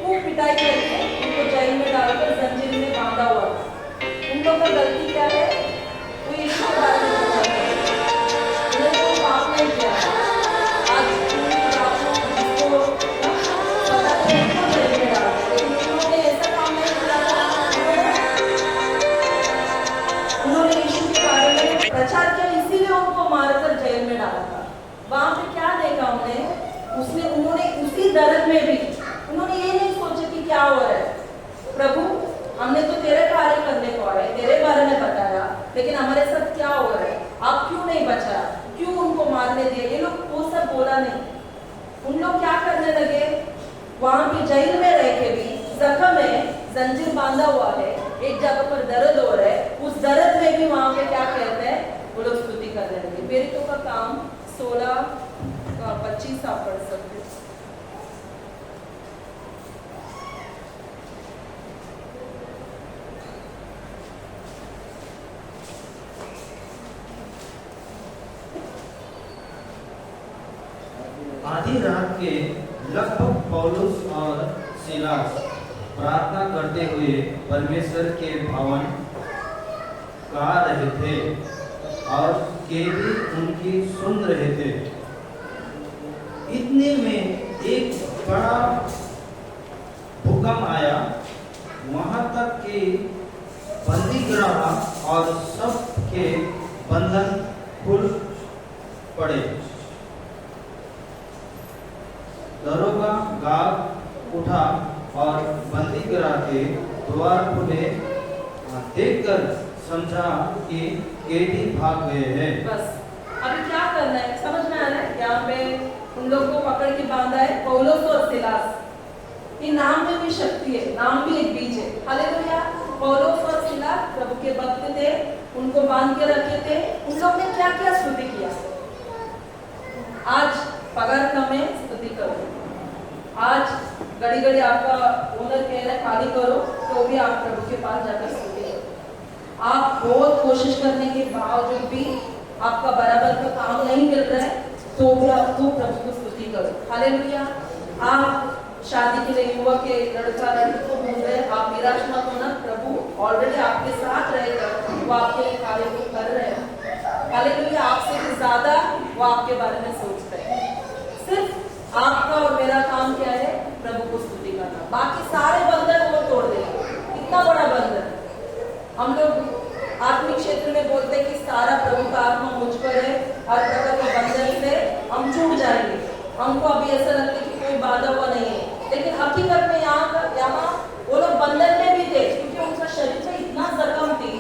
खूब पिटाई करके उनको जेल में डालकर जंजीर में बांधा हुआ था। उन लोगों का गलती क्या है? वो यीशु के बारे में बोलते हैं, उन्होंने कोई पाप नहीं किया। आज आपको पता है उनको जेल में डाला, लेकिन उन्होंने ऐसा काम नहीं किया था। उन्होंने यीशु के बारे में प्रचार किया, इसीलिए उनको मारकर जेल में डाला था। वहां पे क्या देखा हमने? उन्होंने उसी दर्द में भी उन्होंने ये नहीं सोचा कि क्या हो रहा है। प्रभु हमने तो तेरे कार्य करने को आए, तेरे बारे में बताया, लेकिन हमारे साथ क्या हो रहा है? आप क्यों नहीं बचाया? क्यों उनको मारने दिए? ये लोग वो सब बोला नहीं। उन लोग क्या करने लगे? वहां पे जेल में रह के भी जख्म है, जंजीर बांधा हुआ है, एक जगह पर दर्द हो रहा है, उस दर्द में भी वहां पे क्या कहते हैं? वो लोग स्तुति करने लगे। प्रेरितों का काम 16-25 आप पढ़ सकते। आधी रात के लगभग पौलुस और सिलास प्रार्थना करते हुए परमेश्वर के भवन गा रहे थे और कैदी उनकी सुन रहे थे। इतने में एक बड़ा भूकंप आया, वहां तक कि बंदीगृह और सबके बंधन खुल पड़े। दरोगा गाग उठा और बंदीगृह के द्वार खुले देखकर समझा कि कैदी भाग गए हैं। बस अभी क्या करना है समझ में आ रहा है? यहाँ पे उन लोगों को पकड़ के बांधा है, पौलुस और सिलास। ये नाम में भी शक्ति है, नाम भी एक बीज है। हालेलुया। पौलुस और सिलास प्रभु के भक्त थे, उनको बांध के रखे थे। उन लोग ने क्या क्या स्तुति किया? आज पगार कम है, स्तुति करो। आज घड़ी घड़ी आपका ओनर कह रहा है खाली करो, तो भी आप प्रभु के पास जाकर स्तुति करो। आप बहुत कोशिश करने के बावजूद भी आपका बराबर का काम नहीं मिल रहा है, तो भी आपको प्रभु को स्तुति करो। हालेलुया। आप शादी के लिए युवक के लड़का लड़की को ढूंढ रहे हैं, आप निराश मत होना। प्रभु ऑलरेडी आपके साथ रहेगा, वो आपके लिए कार्य को कर रहे हैं। हालेलुया। आपसे भी ज्यादा वो आपके बारे में सोचते हैं। सिर्फ आपका और मेरा काम क्या है? प्रभु को स्तुति करना। बाकी सारे बंधन वो तोड़ देगा। हमको अभी ऐसा लगता है कि कोई बांधा हुआ नहीं है, लेकिन हकीकत में यहाँ वो लोग बंधन में भी थे, क्योंकि उनका शरीर में इतना जख्म थी।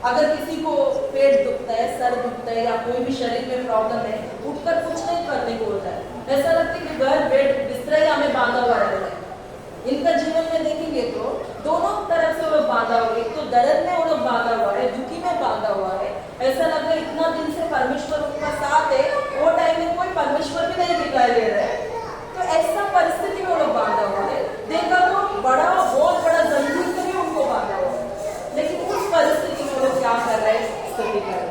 अगर किसी को पेट दुखता है, सर दुखता है या कोई भी शरीर में प्रॉब्लम है, उठकर कुछ नहीं करने को होता है, ऐसा लगता है कि घर बेड बिस्तरा ही हमें बांधा हुआ रहता है। इनका जीवन में देखेंगे तो दोनों तरफ से वो लोग बांधा हुआ है, तो दर्द में वो लोग बांधा हुआ है, दुखी में बांधा हुआ है। ऐसा लग रहा है इतना दिन से परमेश्वर उनका साथ है, वो टाइम में कोई परमेश्वर भी नहीं दिखाई दे रहा है। तो ऐसा परिस्थिति में वो लोग बांधा हुआ है। देखा तो बहुत बड़ा जंजीर से भी उनको बांधा हुआ है, लेकिन उस परिस्थिति में वो लोग क्या कर रहे हैं, स्तुति कर रहे हैं,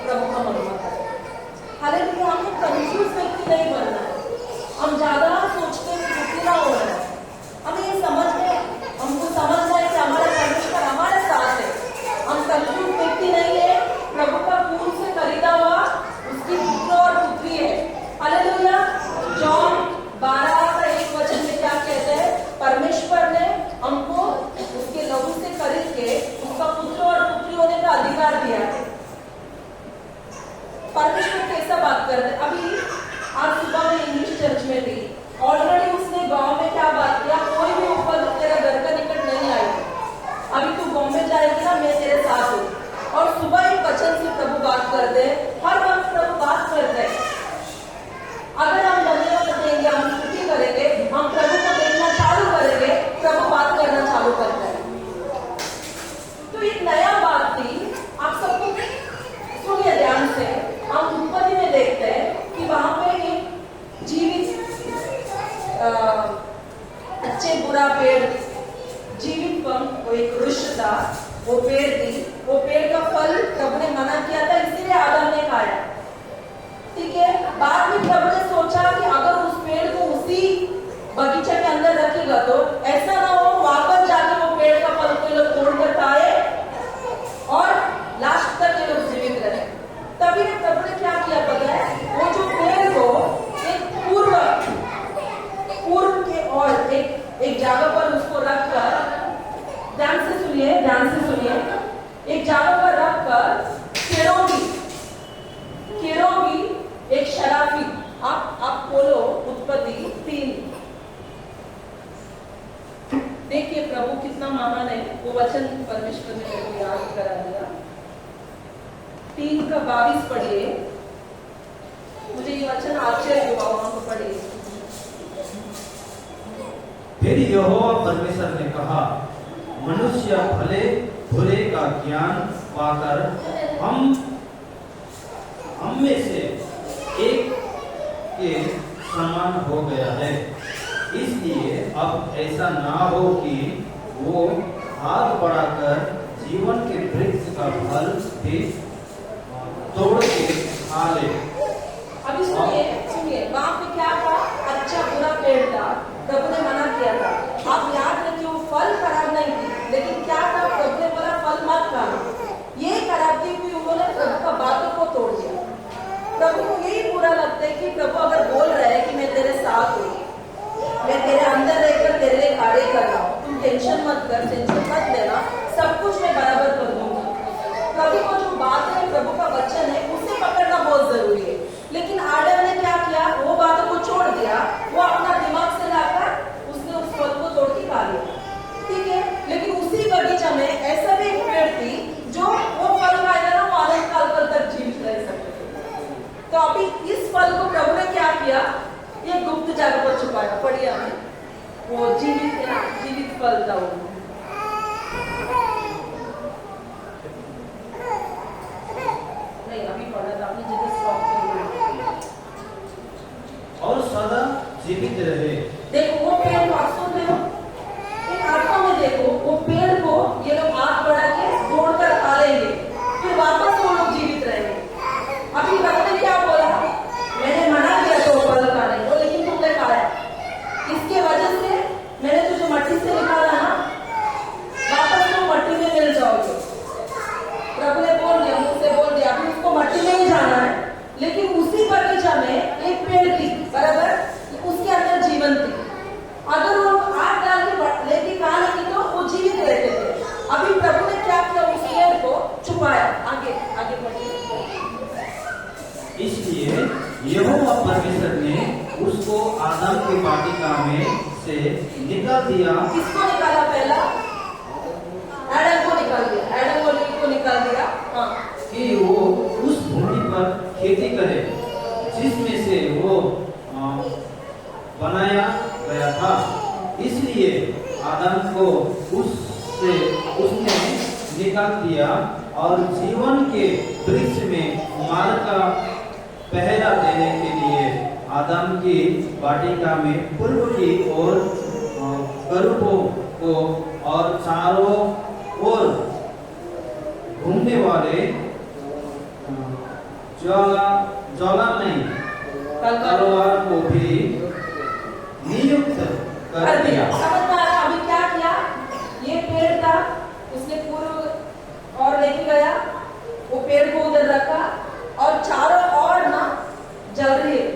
प्रभु का महिमा कर रहे हैं। हालेलुया। हमें कंफ्यूज व्यक्ति नहीं बनना है, हम ज्यादा सोचते हैं दुखी ना हो रहा है। हमें ये हमको समझना है कि हमारा परमेश्वर हमारे साथ है। हम कंफ्यूज व्यक्ति नहीं है, प्रभु का खून से खरीदा हुआ उसकी पुत्र और पुत्री है। हालेलुया। जॉन 12:1 में क्या कहते हैं, परमेश्वर ने हमको उसके लहू से खरीद के उसका पुत्र और पुत्री होने का अधिकार दिया है। परमेश्वर कैसा बात करते हैं। अभी आज सुबह में इंग्लिश चर्च में थी, ऑलरेडी उसने गांव में क्या बात किया, कोई भी ऊपर तेरा घर का निकट नहीं आएगी, अभी तू बॉम्बे जाएगी ना, मैं तेरे साथ हूँ। और सुबह एक वचन से प्रभु बात करते हैं, हर वक्त प्रभु बात करते हैं। अगर हम धन्यवाद देंगे, हम स्तुति करेंगे, हम प्रभु को देखना चालू करेंगे, प्रभु बात करना चालू करता है। तो एक नया बात थी, आप सबको सुनिए ध्यान से। हम उत्पत्ति में देखते हैं कि वहां पे एक जीवित अच्छे बुरा पेड़, जीवित पंख, वो एक वृक्ष था, वो पेड़ थी, वो पेड़ का फल प्रभु ने मना किया था, इसीलिए आदम ने खाया। ठीक है। बाद में प्रभु ने सोचा कि अगर उस पेड़ को उसी बगीचे के अंदर रखेगा तो ऐसा ना हो वापस जाके वो पेड़ का फल को लोग तोड़ कर खाए और लास्ट तक ये लोग जीवित रहे। तभी प्रभु ने क्या किया पता है, वो जो पेड़ को एक पूर्व के और एक जगह पर उसको रखकर, ध्यान से सुनिए, एक जगह पर रखकर केरोबी एक शराफी, आप बोलो उत्पत्ति 3। देखिए प्रभु कितना महान है, वो वचन परमेश्वर ने मेरे को याद करा दिया। 3:22 पढ़िए, मुझे ये वचन आश्चर्य हुआ, वहां को पढ़िए। फिर यहोवा परमेश्वर ने कहा, मनुष्य भले बुरे का ज्ञान पाकर हम में से एक के समान हो गया है, इसलिए अब ऐसा ना हो कि वो हाथ बढ़ाकर जीवन के वृक्ष का फल भी तोड़ के खा ले। अभी सुनिए, वहां पे क्या था, अच्छा बुरा पेड़ था, प्रभु ने मना किया था। आप याद रखिए, वो फल खराब नहीं थी, लेकिन क्या था, प्रभु ने बोला फल मत खाना। ये खराब थी कि उन्होंने प्रभु का बातों को तोड़ दिया। प्रभु को यही बुरा लगता है कि प्रभु अगर बोल रहे हैं कि मैं तेरे साथ हूँ, मैं तेरे अंदर रहकर तेरे लिए कार्य कर रहा हूँ, तुम टेंशन मत लेना, सब कुछ मैं बराबर कर दूंगा। प्रभु को जो बात है, प्रभु का वचन है, उसे पकड़ना बहुत जरूरी है। लेकिन आदम ने क्या किया, वो बातों को छोड़ दिया, वो अपना दिमाग से लाकर उसने उस फल को तोड़ के खा लिया। ठीक है। लेकिन उसी बगीचा में ऐसा भी एक पेड़ थी जो वो फल खाएगा ना, वो अनंत काल तक जीवित रह सकते थे। तो अभी इस फल को प्रभु ने क्या किया, ये गुप्त जगह पर छुपाया। पढ़िए हमें, वो जीवित फल था वो। नहीं अभी पढ़ा था आपने, जिधर स्टॉप किया, और सदा जीवित रहे। देखो वो पेड़ को आप सुन रहे हो, एक आत्मा में देखो, वो पेड़ को ये लोग हाथ बढ़ा के तोड़कर खा लेंगे, फिर वापस वो लोग जीवित रहेंगे। अभी प्रभु ने क्या बोला, मैंने मना किया तो फल खाने को, लेकिन तुमने खाया, इसके वजह से मैंने तुझे मट्टी से निकाला ना, वापस तुम मट्टी में मिल जाओगे। प्रभु ने बोल दिया, मुझसे बोल दिया, अभी उसको मट्टी में ही जाना है। लेकिन उसी बगीचा में एक पेड़ थी, बराबर, उसके अंदर जीवन निकाल दिया। किसको निकाला? पहला एडम को निकाल दिया, एडम और ईव को निकाल दिया। हाँ, कि वो उस भूमि पर खेती करे जिसमें से वो बनाया गया था। इसलिए आदम को उसने निकाल दिया और जीवन के वृक्ष में मार्ग का पहरा देने के लिए आदम की वाटिका में पूर्व की ओर करूबों को और चारों ओर घूमने वाले ज्वलनशील तलवार को भी नियुक्त कर दिया। समझ में आ रहा? अभी क्या किया? ये पेड़ था, उसने पूर्व और लेके गया, वो पेड़ को उधर रखा और चारों ओर ना जल रही है।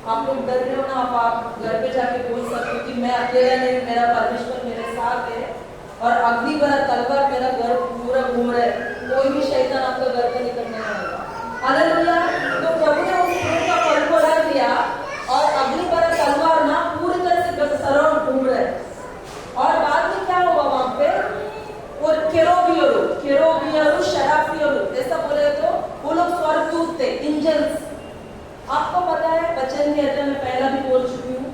आप लोग डर रहे हो ना, आप घर पे जाके बोल सकते हो कि मैं अकेला नहीं, मेरा परमेश्वर मेरे साथ है और अग्नि भरा तलवार मेरा घर पूरा घूम रहा है, कोई भी शैतान आपका घर पे निकलने नहीं आएगा। हालेलुया। तो प्रभु ने उस पेड़ का फल को रख दिया और अग्नि भरा तलवार ना पूरी तरह से सराउंड घूम रहा है। और बाद में क्या हुआ वहां पे? वो केरोबियरू शराफियरू ऐसा बोले तो वो लोग स्वर्गदूत थे, एंजल्स। आपको पता है, वचन के अंदर मैं पहला भी बोल चुकी हूँ,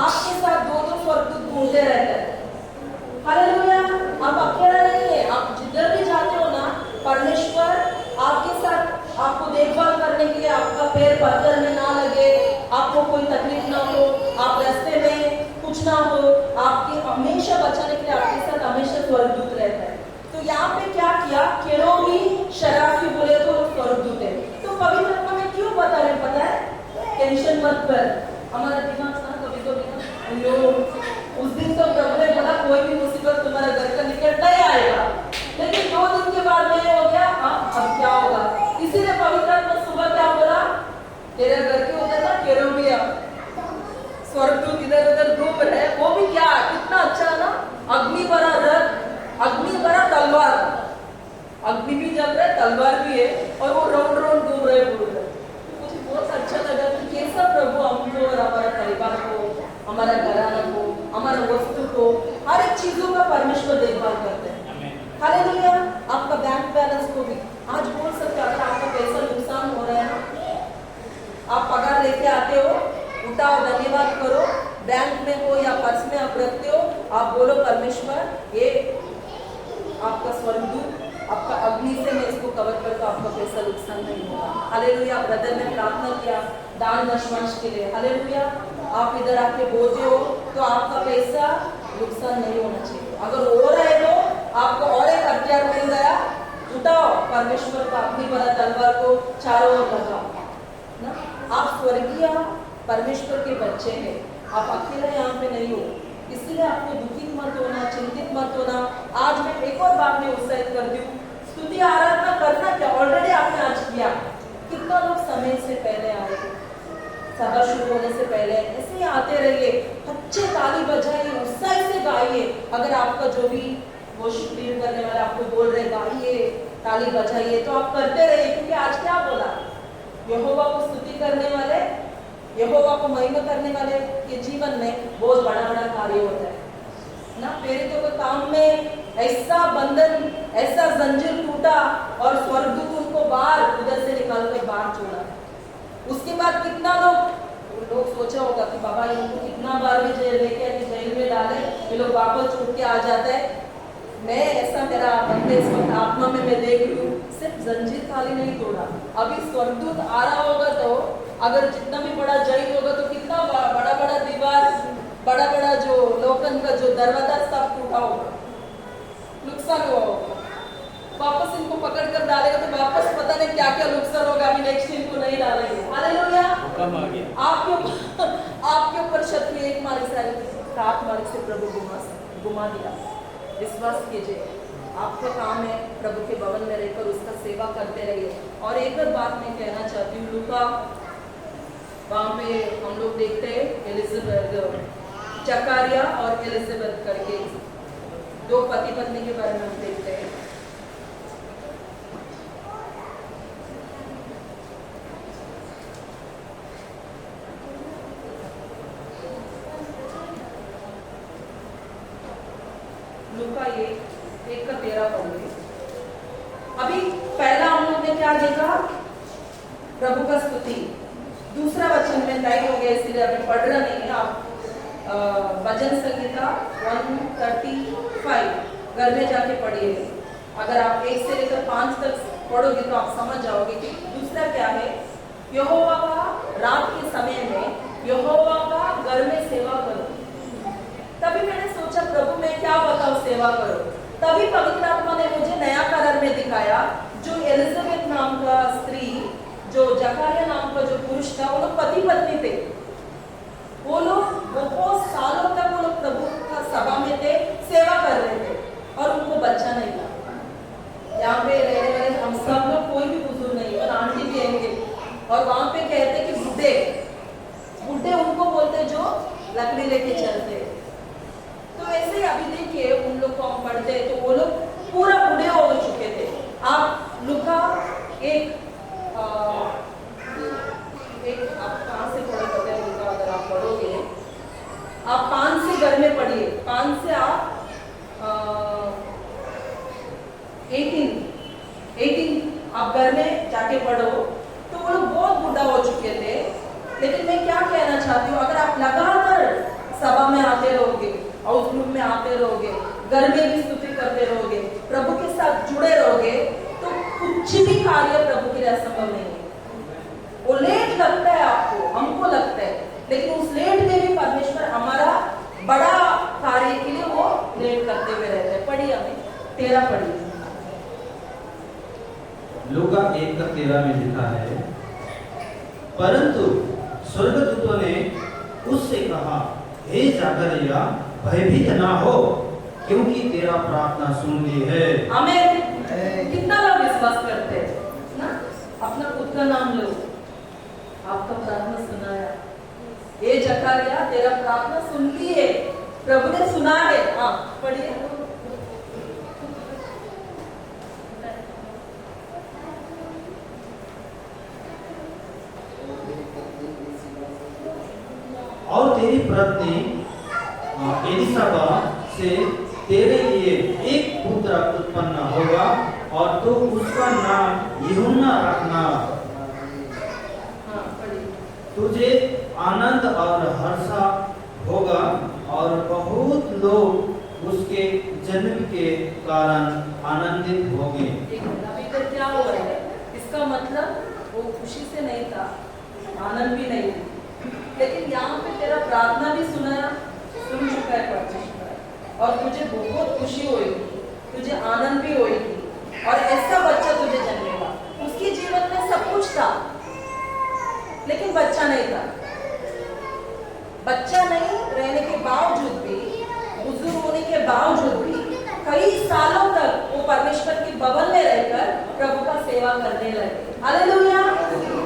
आपके साथ दो स्वर्गदूत घूमते रहते हैं। हालेलुया। आप अकेला नहीं है, आप जिधर भी जाते हो ना, परमेश्वर आपके साथ, आपको देखभाल करने के लिए, आपका पैर पत्थर में ना लगे, आपको कोई तकलीफ ना हो, आप रास्ते में कुछ ना हो, आपके हमेशा बचाने के लिए आपके साथ हमेशा स्वर्गदूत रहता है। तो यहाँ पे क्या किया? केरोबी शराफी बोले तो स्वर्गदूत है। तो पवित्र आत्मा में क्यों बता रहे? पता है? टेंशन मत कर। हमारा दिमाग ना कभी तो उस दिन तो प्रभु ने बोला कोई भी मुसीबत तुम्हारे घर का निकट नहीं आएगा, लेकिन 2 दिन के बाद में हो गया, अब क्या होगा? इसीलिए पवित्र आत्मा सुबह क्या बोला? तेरे घर के उधर ना केरोबिया स्वर्गदूत इधर उधर घूम रहे, वो भी क्या, कितना अच्छा ना, अग्नि भरा रथ, अग्नि भरा तलवार, अग्नि भी जल रहा है, तलवार भी है और वो राउंड राउंड घूम रहे पूरे। मुझे बहुत अच्छा लगा कि कैसा प्रभु हमको और हमारे परिवार को, हमारा घराना को, हमारा वस्तु को, हर एक चीजों का परमेश्वर देखभाल करते हैं। हालेलुया। आपका बैंक बैलेंस को भी आज बोल सकते हैं, अगर आपका पैसा नुकसान हो रहा है ना, आप पगार लेके आते हो, उठाओ, धन्यवाद करो, बैंक में हो या पर्स में आप रखते हो, आप बोलो परमेश्वर ये आपका स्वर्गदूत, आपका अग्नि से मैं इसको कवर करता, आपका पैसा नुकसान नहीं होगा। हालेलुया। ब्रदर ने प्रार्थना किया दान दशमांश के लिए। हालेलुया। आप इधर आके बोलते हो तो आपका पैसा नुकसान नहीं होना चाहिए। अगर हो रहा है तो आपको और एक हथियार मिल गया, उठाओ परमेश्वर का अग्नि भरा तलवार को चारों ओर लगाओ ना। आप स्वर्गीय परमेश्वर के बच्चे हैं, आप अकेले यहाँ पे नहीं हो, इसलिए आपको दुखित मत होना, चिंतित मत होना। आज मैं एक और बात में उत्साहित कर दूं, स्तुति आराधना करना क्या ऑलरेडी आपने आज किया। कितना लोग समय से पहले आए, सभा शुरू होने से पहले ऐसे ही आते रहिए, अच्छे ताली बजाइए, उत्साह से गाइए। अगर आपका जो भी वर्शिप लीड करने वाले आपको बोल रहे गाइए, ताली बजाइए, तो आप करते रहिए, क्योंकि आज क्या बोला? यहोवा को स्तुति करने वाले, यहोवा को महिमा करने वाले के जीवन में बहुत बड़ा बड़ा कार्य होता है ना। प्रेरितों के काम में ऐसा बंधन, ऐसा जंजीर टूटा और स्वर्गदूत उनको बाहर उधर से निकालकर बाहर छोड़ा। उसके बाद कितना लोग सोचा होगा कि बाबा इनको कितना बार भी जेल लेके आके जेल में डाले, ये लोग वापस छूट के आ जाते हैं। मैं ऐसा मेरा बंदे इस वक्त आत्मा में मैं देख रही हूँ, सिर्फ जंजीर खाली नहीं तोड़ा, अभी स्वर्गदूत आ रहा होगा तो अगर जितना भी बड़ा जय होगा तो कितना बड़ा बड़ा दीवार, बड़ा बड़ा जो लोकन का जो दरवाजा सब टूटा होगा, नुकसान हुआ होगा। वापस इनको पकड़ कर डालेगा तो वापस पता नहीं क्या क्या नुकसान होगा, अभी नेक्स्ट इनको नहीं डालेंगे। हालेलुया। आपके ऊपर शत्रु 1 मार्ग से 7 मार्ग से प्रभु घुमा दिया। विश्वास कीजिए, आपका काम है प्रभु के भवन में रहकर उसका सेवा करते रहिए। और एक और बात मैं कहना चाहती हूँ, लूका वहाँ पे हम लोग देखते हैं एलिजाबेथ, जकारिया और एलिजाबेथ करके 2 पति पत्नी के बारे में हम देखते हैं। लूका 1:13 पढ़िए। अभी पहला हम लोग ने क्या देखा? प्रभु का स्तुति। दूसरा वचन में टाइम हो गया इसलिए अभी पढ़ रहा नहीं है। आप भजन संगीता 135 घर में जाके पढ़िए। अगर आप 1 से लेकर 5 तक पढ़ोगे तो आप समझ जाओगे कि दूसरा क्या है। यहोवा का रात के समय में यहोवा का घर में सेवा करो। तभी मैंने सोचा प्रभु मैं क्या बताऊं सेवा करो। तभी पवित्र आत्मा ने मुझे नया करार में दिखाया, जो एलिजाबेथ नाम का स्त्री, जो जकारिया नाम का जो पुरुष था, वो लोग पति पत्नी थे। वो लोग बहुत सालों तक वो लोग प्रभु का सभा में थे, सेवा कर रहे थे और उनको बच्चा नहीं था। यहाँ पे रहने वाले हम सब लोग कोई भी बुजुर्ग नहीं और आंटी भी आएंगे और वहां पे कहते कि बुढ़े बुढ़े उनको बोलते जो लकड़ी लेके चलते। तो ऐसे ही अभी देखिए उन लोग को हम पढ़ते तो वो लोग पूरा बूढ़े हो चुके थे। आप लूका एक आप कहाँ से पढ़े करते हैं लूका? अगर आप पढ़ोगे आप 5 से घर में पढ़िए, 5 से आप 18 आप घर में जाके पढ़ो तो वो लोग बहुत बूढ़ा हो चुके थे। लेकिन मैं क्या कहना चाहती हूँ, अगर आप लगातार सभा में आते रहोगे, हाउस ग्रुप में आते रहोगे, घर में भी स्तुति करते रहोगे, प्रभु के साथ जुड़े रहोगे, तो कुछ भी कार्य प्रभु के लिए असंभव नहीं है। वो लेट लगता है आपको, हमको लगता है, लेकिन उस लेट में भी परमेश्वर हमारा बड़ा कार्य के लिए वो लेट करते हुए रहते हैं। पढ़िए हमें 13 पढ़िए। लूका 1:13 में लिखा है, परंतु स्वर्गदूतों ने उससे कहा, हे जकरिया भयभीत ना हो, क्योंकि तेरा प्रार्थना सुन ली है। हमें कितना लोग विश्वास करते हैं ना? अपना खुद का नाम लो, आपका प्रार्थना सुनाया, हे जकरिया तेरा प्रार्थना सुन ली है, प्रभु ने सुना है। हाँ पढ़िए। और तेरी पत्नी एलिसाबेथ से तेरे लिए एक पुत्र उत्पन्न होगा और तो उसका नाम यूहन्ना रखना। तुझे आनंद और हर्षा होगा और बहुत लोग उसके जन्म के कारण आनंदित होंगे। अभी तक क्या हो रहा है? इसका मतलब वो खुशी से नहीं था, आनंद भी नहीं था, लेकिन यहाँ पे तेरा प्रार्थना भी सुन चुका है परमेश्वर, और तुझे बहुत खुशी होगी, तुझे आनंद भी होगी और ऐसा बच्चा तुझे जन्मेगा। उसके जीवन में सब कुछ था लेकिन बच्चा नहीं था। बच्चा नहीं रहने के बावजूद भी, बुजुर्ग होने के बावजूद भी कई सालों तक वो परमेश्वर के भवन में रहकर प्रभु का सेवा करने लगे। हालेलुया।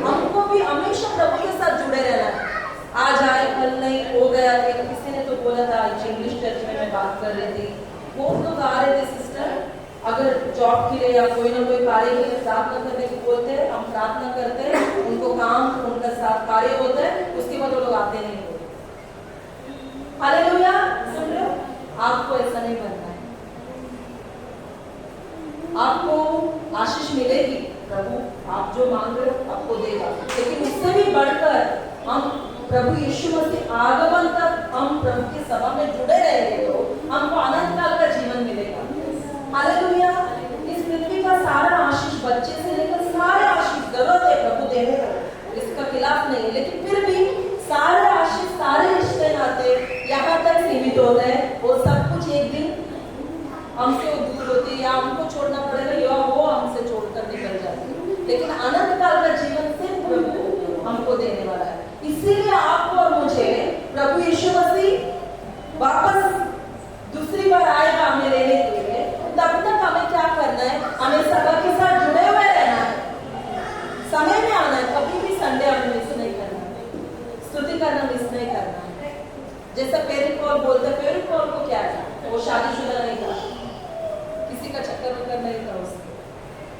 हमको भी हमेशा प्रभु के साथ जुड़े रहना है। आज आए कल नहीं, हो गया। एक किसी ने तो बोला था, इंग्लिश चर्च में मैं बात कर रही थी, बहुत लोग आ रहे थे सिस्टर, अगर जॉब के लिए या कोई ना कोई कार्य के लिए प्रार्थना करने को बोलते हैं, हम प्रार्थना करते हैं, उनको काम उनका साथ कार्य होता है, उसके बाद वो लोग आते नहीं होते। हालेलुया। सुन रहे हो? आपको ऐसा नहीं बनना है। आपको आशीष मिलेगी, प्रभु आप जो मांग रहे हो आपको देगा, लेकिन उससे भी बढ़कर हम प्रभु यीशु मसीह आगमन तक हम प्रभु की सभा में जुड़े रहेंगे तो हमको अनंत काल का जीवन मिलेगा। हालेलुया। इस पृथ्वी का सारा आशीष, बच्चे से लेकर सारे आशीष जरूरत है प्रभु देने का, इसका खिलाफ नहीं है, लेकिन फिर भी सारे आशीष, सारे रिश्ते नाते यहाँ तक सीमित होते हैं। वो सब कुछ एक दिन हमसे दूर होती है या हमको छोड़ना पड़ेगा या वो हमसे छोड़कर निकल जाती है, लेकिन अनंत काल का जीवन सिर्फ प्रभु हमको देने वाला है। इसीलिए आपको और मुझे प्रभु यीशु मसीह वापस दूसरी बार आएगा हमें लेने के लिए, तब तक हमें क्या करना है? हमें सभा के साथ जुड़े हुए रहना है, समय में आना है, कभी भी संडे हमें मिस नहीं करना है, स्तुति करना मिस नहीं करना है। जैसा पेरिक पॉल बोलता है, पेरिक पॉल को क्या था? वो शादीशुदा नहीं था, किसी का चक्कर वक्कर नहीं था उसको,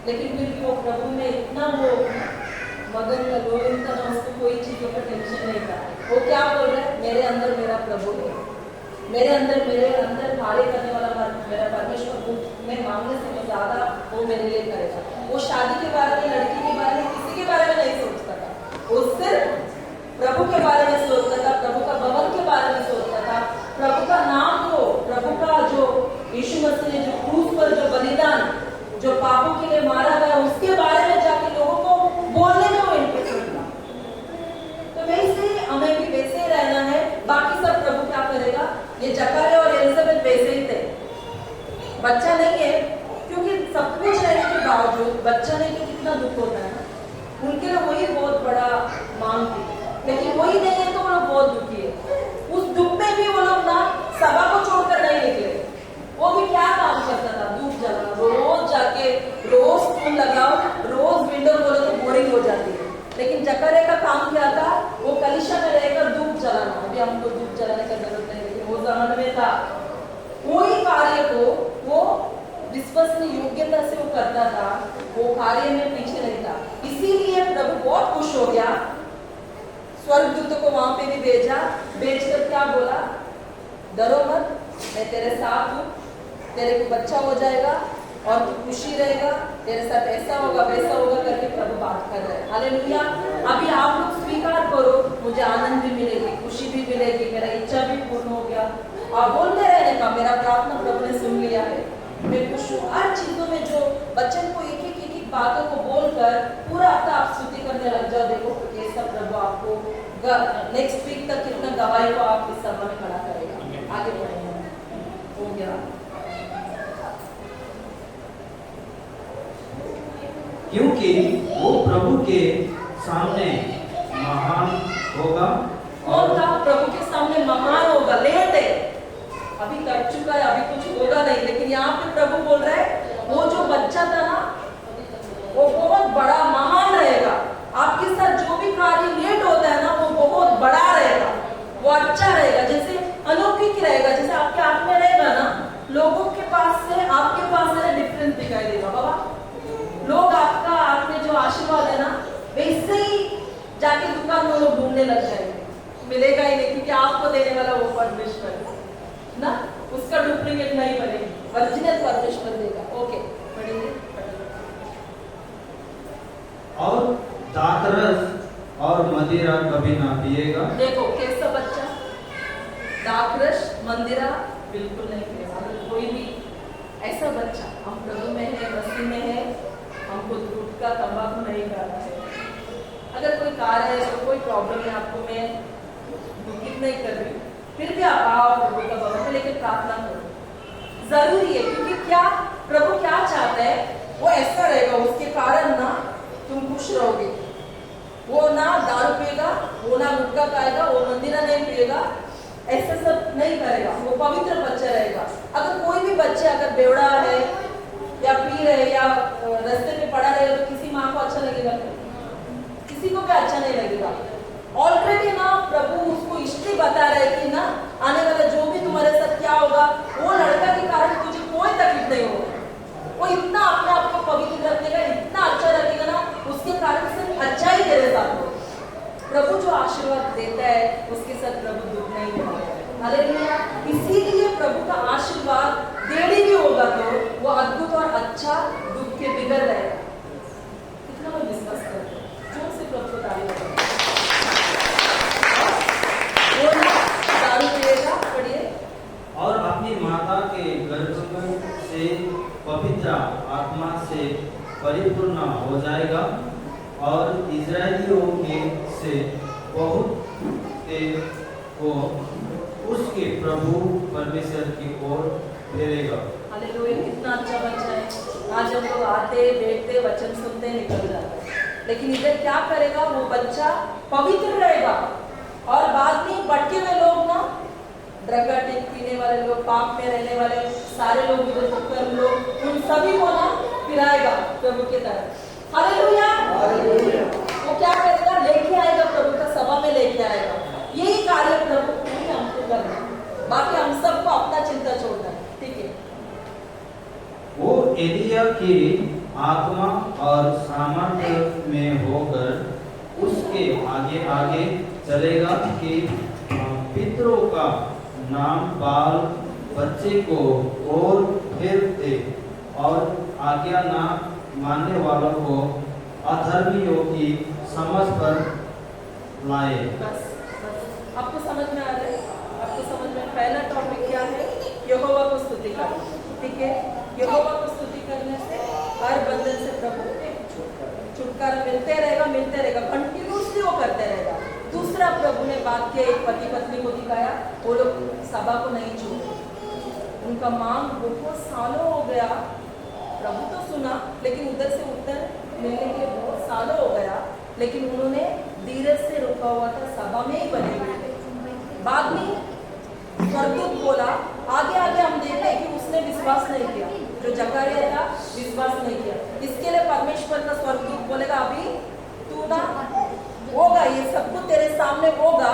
लेकिन फिर भी वो प्रभु में इतना वो मगन का लोग था ना, उसको कोई चीजों का टेंशन नहीं था। वो क्या बोल रहा है? मेरे अंदर मेरा प्रभु है, मेरे अंदर कार्य करने वाला मेरा बच्चा नहीं है, क्योंकि सब कुछ रहने के बावजूद बच्चा नहीं तो कितना दुख होता है ना। उनके लिए वही बहुत बड़ा मांग थी, लेकिन वही नहीं है तो वो लोग बहुत दुखी है। उस दुख में भी वो लोग ना सभा को छोड़कर नहीं निकले। वो भी क्या काम करता था, धूप जलाना, रोज जाके रोज फूल लगाओ, रोज विंडो खोलो तो बोरिंग हो जाती है। लेकिन जकरे का काम क्या था, वो कलिशा में रहकर धूप जलाना। अभी हमको धूप जलाने का जरूरत नहीं, लेकिन वो जमाने में था। कोई कार्य को वो विश्वसनीय योग्यता से वो करता था, वो कार्य में पीछे नहीं था। इसीलिए प्रभु बहुत खुश हो गया, स्वर्गदूतों को वहां पे भी भेजा, भेजकर क्या बोला, डरो मत, मैं तेरे साथ हूँ, तेरे को बच्चा हो जाएगा और तू खुशी रहेगा, तेरे साथ ऐसा होगा वैसा होगा करके प्रभु बात कर रहे हैं। हालेलुया। अभी आप लोग स्वीकार करो, मुझे आनंद भी मिलेगी, खुशी भी मिलेगी, मेरा इच्छा भी पूर्ण हो गया। और बोलते रहने का, मेरा प्रार्थना प्रभु ने सुन लिया है, मैं खुश हूँ। हर चीजों में जो बच्चन को एक एक बातों को बोलकर पूरा हफ्ता आप स्तुति करने लग जाओ। देखो कैसा प्रभु आपको नेक्स्ट वीक तक कितना गवाही को आप इस सभा में खड़ा करेगा। आगे बढ़ेंगे, हो गया। क्योंकि वो प्रभु के सामने महान होगा। कौन था प्रभु के सामने महान होगा? लेट है, अभी कर चुका है, अभी कुछ होगा नहीं, लेकिन यहाँ पे प्रभु बोल रहे हैं वो जो बच्चा था ना वो बहुत बड़ा महान रहेगा। आपके साथ जो भी कार्य लेट होता है ना वो बहुत बड़ा रहेगा, वो अच्छा रहेगा, जैसे अलौकिक रहेगा। जैसे आपके हाथ में रहेगा ना, लोगों के पास से आपके पास में डिफरेंस दिखाई देगा। बाबा, लोग आपका हाथ में जो आशीर्वाद है ना वैसे ही जाके दुकान में लोग ढूंढने लग जाएंगे, मिलेगा ही नहीं, क्योंकि आपको देने वाला वो परमेश्वर है ना, उसका डुप्लीकेट नहीं बनेगी, ओरिजिनल परमेश्वर देगा। ओके, पढ़ेंगे। और दाखरस और मदिरा कभी ना पिएगा। देखो कैसा बच्चा, दाखरस मदिरा बिल्कुल नहीं पिएगा। अगर कोई भी ऐसा बच्चा, हम प्रभु में है, मसीह में है, हमको गुटखा तंबाकू नहीं खाना है। अगर कोई कार्य है तो कोई प्रॉब्लम है आपको, मैं दुखित नहीं कर रही, फिर भी आप आओ प्रभु का भवन में, लेकिन प्रार्थना करो, जरूरी है। क्योंकि क्या प्रभु क्या चाहता है, वो ऐसा रहेगा, उसके कारण ना तुम खुश रहोगे। वो ना दारू पिएगा, वो ना गुटखा खाएगा, वो मंदिरा नहीं पिएगा, ऐसा सब नहीं करेगा, वो पवित्र बच्चा रहेगा। अगर कोई भी बच्चा अगर बेवड़ा है या पी रहे या रास्ते में पड़ा रहेगा तो किसी माँ को अच्छा लगेगा? किसी को भी अच्छा नहीं लगेगा। ऑलरेडी ना प्रभु उसको इसलिए बता रहे कि ना आने वाला जो भी तुम्हारे साथ क्या होगा, वो लड़का के कारण तुझे कोई तकलीफ नहीं होगा। वो इतना अपने आप को पवित्र रखेगा, इतना अच्छा रखेगा ना, उसके कारण सिर्फ अच्छा ही तेरे साथ हो। प्रभु जो आशीर्वाद देता है उसके साथ प्रभु दुख नहीं देता। हालेलुया। इसीलिए प्रभु का आशीर्वाद देरी भी होगा तो वो अद्भुत और अच्छा दुख के बिगड़ रहेगा। कितना लोग विश्वास करते हैं? जोर से प्रभु को ताली बजाओ। वो ना दारू पिएगा, पढ़िए, और अपनी माता के गर्भ से पवित्र आत्मा से परिपूर्ण हो जाएगा और इजरायलियों के से बहुत को उसके प्रभु परमेश्वर की ओर फेरेगा। हालेलुया। कितना अच्छा बच्चा है। आज हम लोग आते बैठते वचन सुनते निकल जाते हैं, लेकिन इधर क्या करेगा, वो बच्चा पवित्र रहेगा। और बाद में भटके हुए लोग ना, ड्रग एडिक्ट पीने वाले लोग, पाप में रहने वाले सारे लोग, इधर लोग, उन सभी को ना फिराएगा प्रभु के तरफ। हालेलुया। वो क्या करेगा, लेके आएगा प्रभु का सभा में लेके आएगा। यही कार्य प्रभु को ही हमको करना, बाकी हम सबको अपना चिंता छोड़ना है। ठीक है। वो एलिया की आत्मा और सामर्थ्य में होकर उसके आगे आगे चलेगा कि पितरों का नाम बाल बच्चे को और फेर दे और आज्ञा ना मानने वालों को अधर्मियों की समझ पर लाए। बस आपको समझ में आ रहा है? आपको समझ में? पहला टॉपिक क्या है? यहोवा को स्तुति करना। ठीक है, यहोवा को स्तुति करने से हर बंधन से प्रभु छुटकारा मिलते रहेगा, कंटिन्यूसली वो करते रहेगा। दूसरा, प्रभु ने बात किया, एक पति पत्नी को दिखाया, वो लोग सभा को नहीं छोड़े, उनका मांग बहुत सालों हो गया, प्रभु तो सुना लेकिन उधर से उत्तर मिलने के बहुत सालों हो गया, लेकिन उन्होंने धीरज से रुका हुआ था, सभा में ही बने हुए थे। बाद में स्वर्गदूत बोला, आगे आगे हम देख रहे कि उसने विश्वास नहीं किया, जो जकरिया था विश्वास नहीं किया। इसके लिए परमेश्वर का स्वर्गदूत बोलेगा, अभी तू ना होगा, ये सब कुछ तेरे सामने होगा,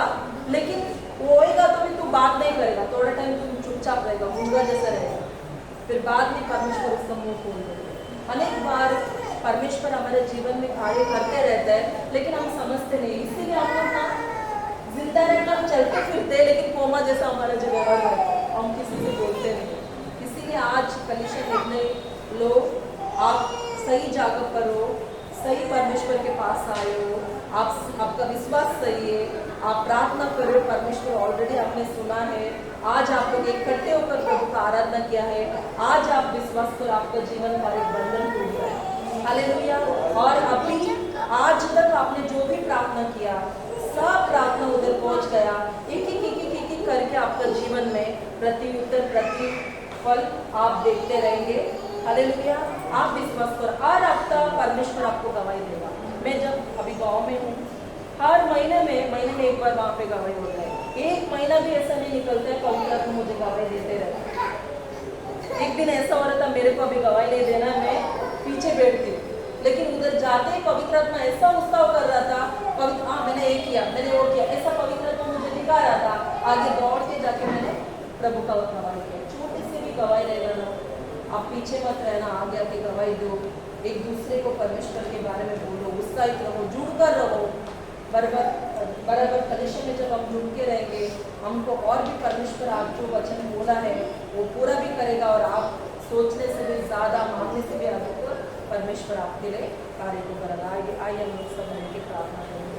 लेकिन होएगा तो भी तू बात नहीं करेगा, थोड़ा टाइम तू चुपचाप रहेगा, मूंगा जैसा रहेगा। फिर बाद में परमेश्वर उसका मुंह खोल देगा। अनेक बार परमेश्वर हमारे जीवन में कार्य करते रहता है, लेकिन हम समझते नहीं, इसीलिए हम लोग ना जिंदा रहना चलते फिरते, लेकिन कोमा जैसा हमारा जो व्यवहार रहता है, हम किसी से बोलते नहीं। इसीलिए आज कलीसिया देखने लोग, आप सही जगह पर हो, सही परमेश्वर के पास आए हो, आपका विश्वास सही है, आप प्रार्थना करो, परमेश्वर ऑलरेडी आपने सुना है। आज आप लोग इकट्ठे होकर प्रभु का आराधना किया है, आज आप विश्वास करो, आपका जीवन का एक बंधन टूट गया है। हालेलुया। और अभी आज तक आपने जो भी प्रार्थना किया, सब प्रार्थना उधर पहुंच गया, एक करके आपका जीवन में प्रत्युत्तर प्रतिफल आप देखते रहेंगे। हालेलुया। आप विश्वास करो, हर हफ्ता परमेश्वर आपको गवाही देगा। मैं जब अभी गांव में हूँ, हर महीने में एक बार वहाँ पे गवाही होता है। एक महीना भी ऐसा नहीं निकलता है पवित्र आत्मा मुझे गवाही देते रहते। एक दिन ऐसा हो रहा था, मेरे को अभी गवाही नहीं देना, मैं पीछे बैठती, लेकिन उधर जाते ही पवित्र आत्मा ऐसा उत्साह कर रहा था, मैंने ये किया, मैंने वो किया, ऐसा पवित्र आत्मा मुझे दिखा रहा था। आगे दौड़ के जाके मैंने प्रभु का गवाही किया। छोटी सी भी गवाही ले लेना, आप पीछे मत रहना, आगे आके गवाही दो, एक दूसरे को परमेश्वर के बारे में बोलो, उत्साहित रहो, जुड़कर रहो। बराबर कलीसिया में जब हम जुड़ के रहेंगे, हमको और भी परमेश्वर आप जो वचन बोला है वो पूरा भी करेगा, और आप सोचने से भी ज़्यादा, मांगने से भी अधिक परमेश्वर आपके लिए कार्य को करेगा। आइए हम लोग सब मिलकर प्रार्थना करेंगे।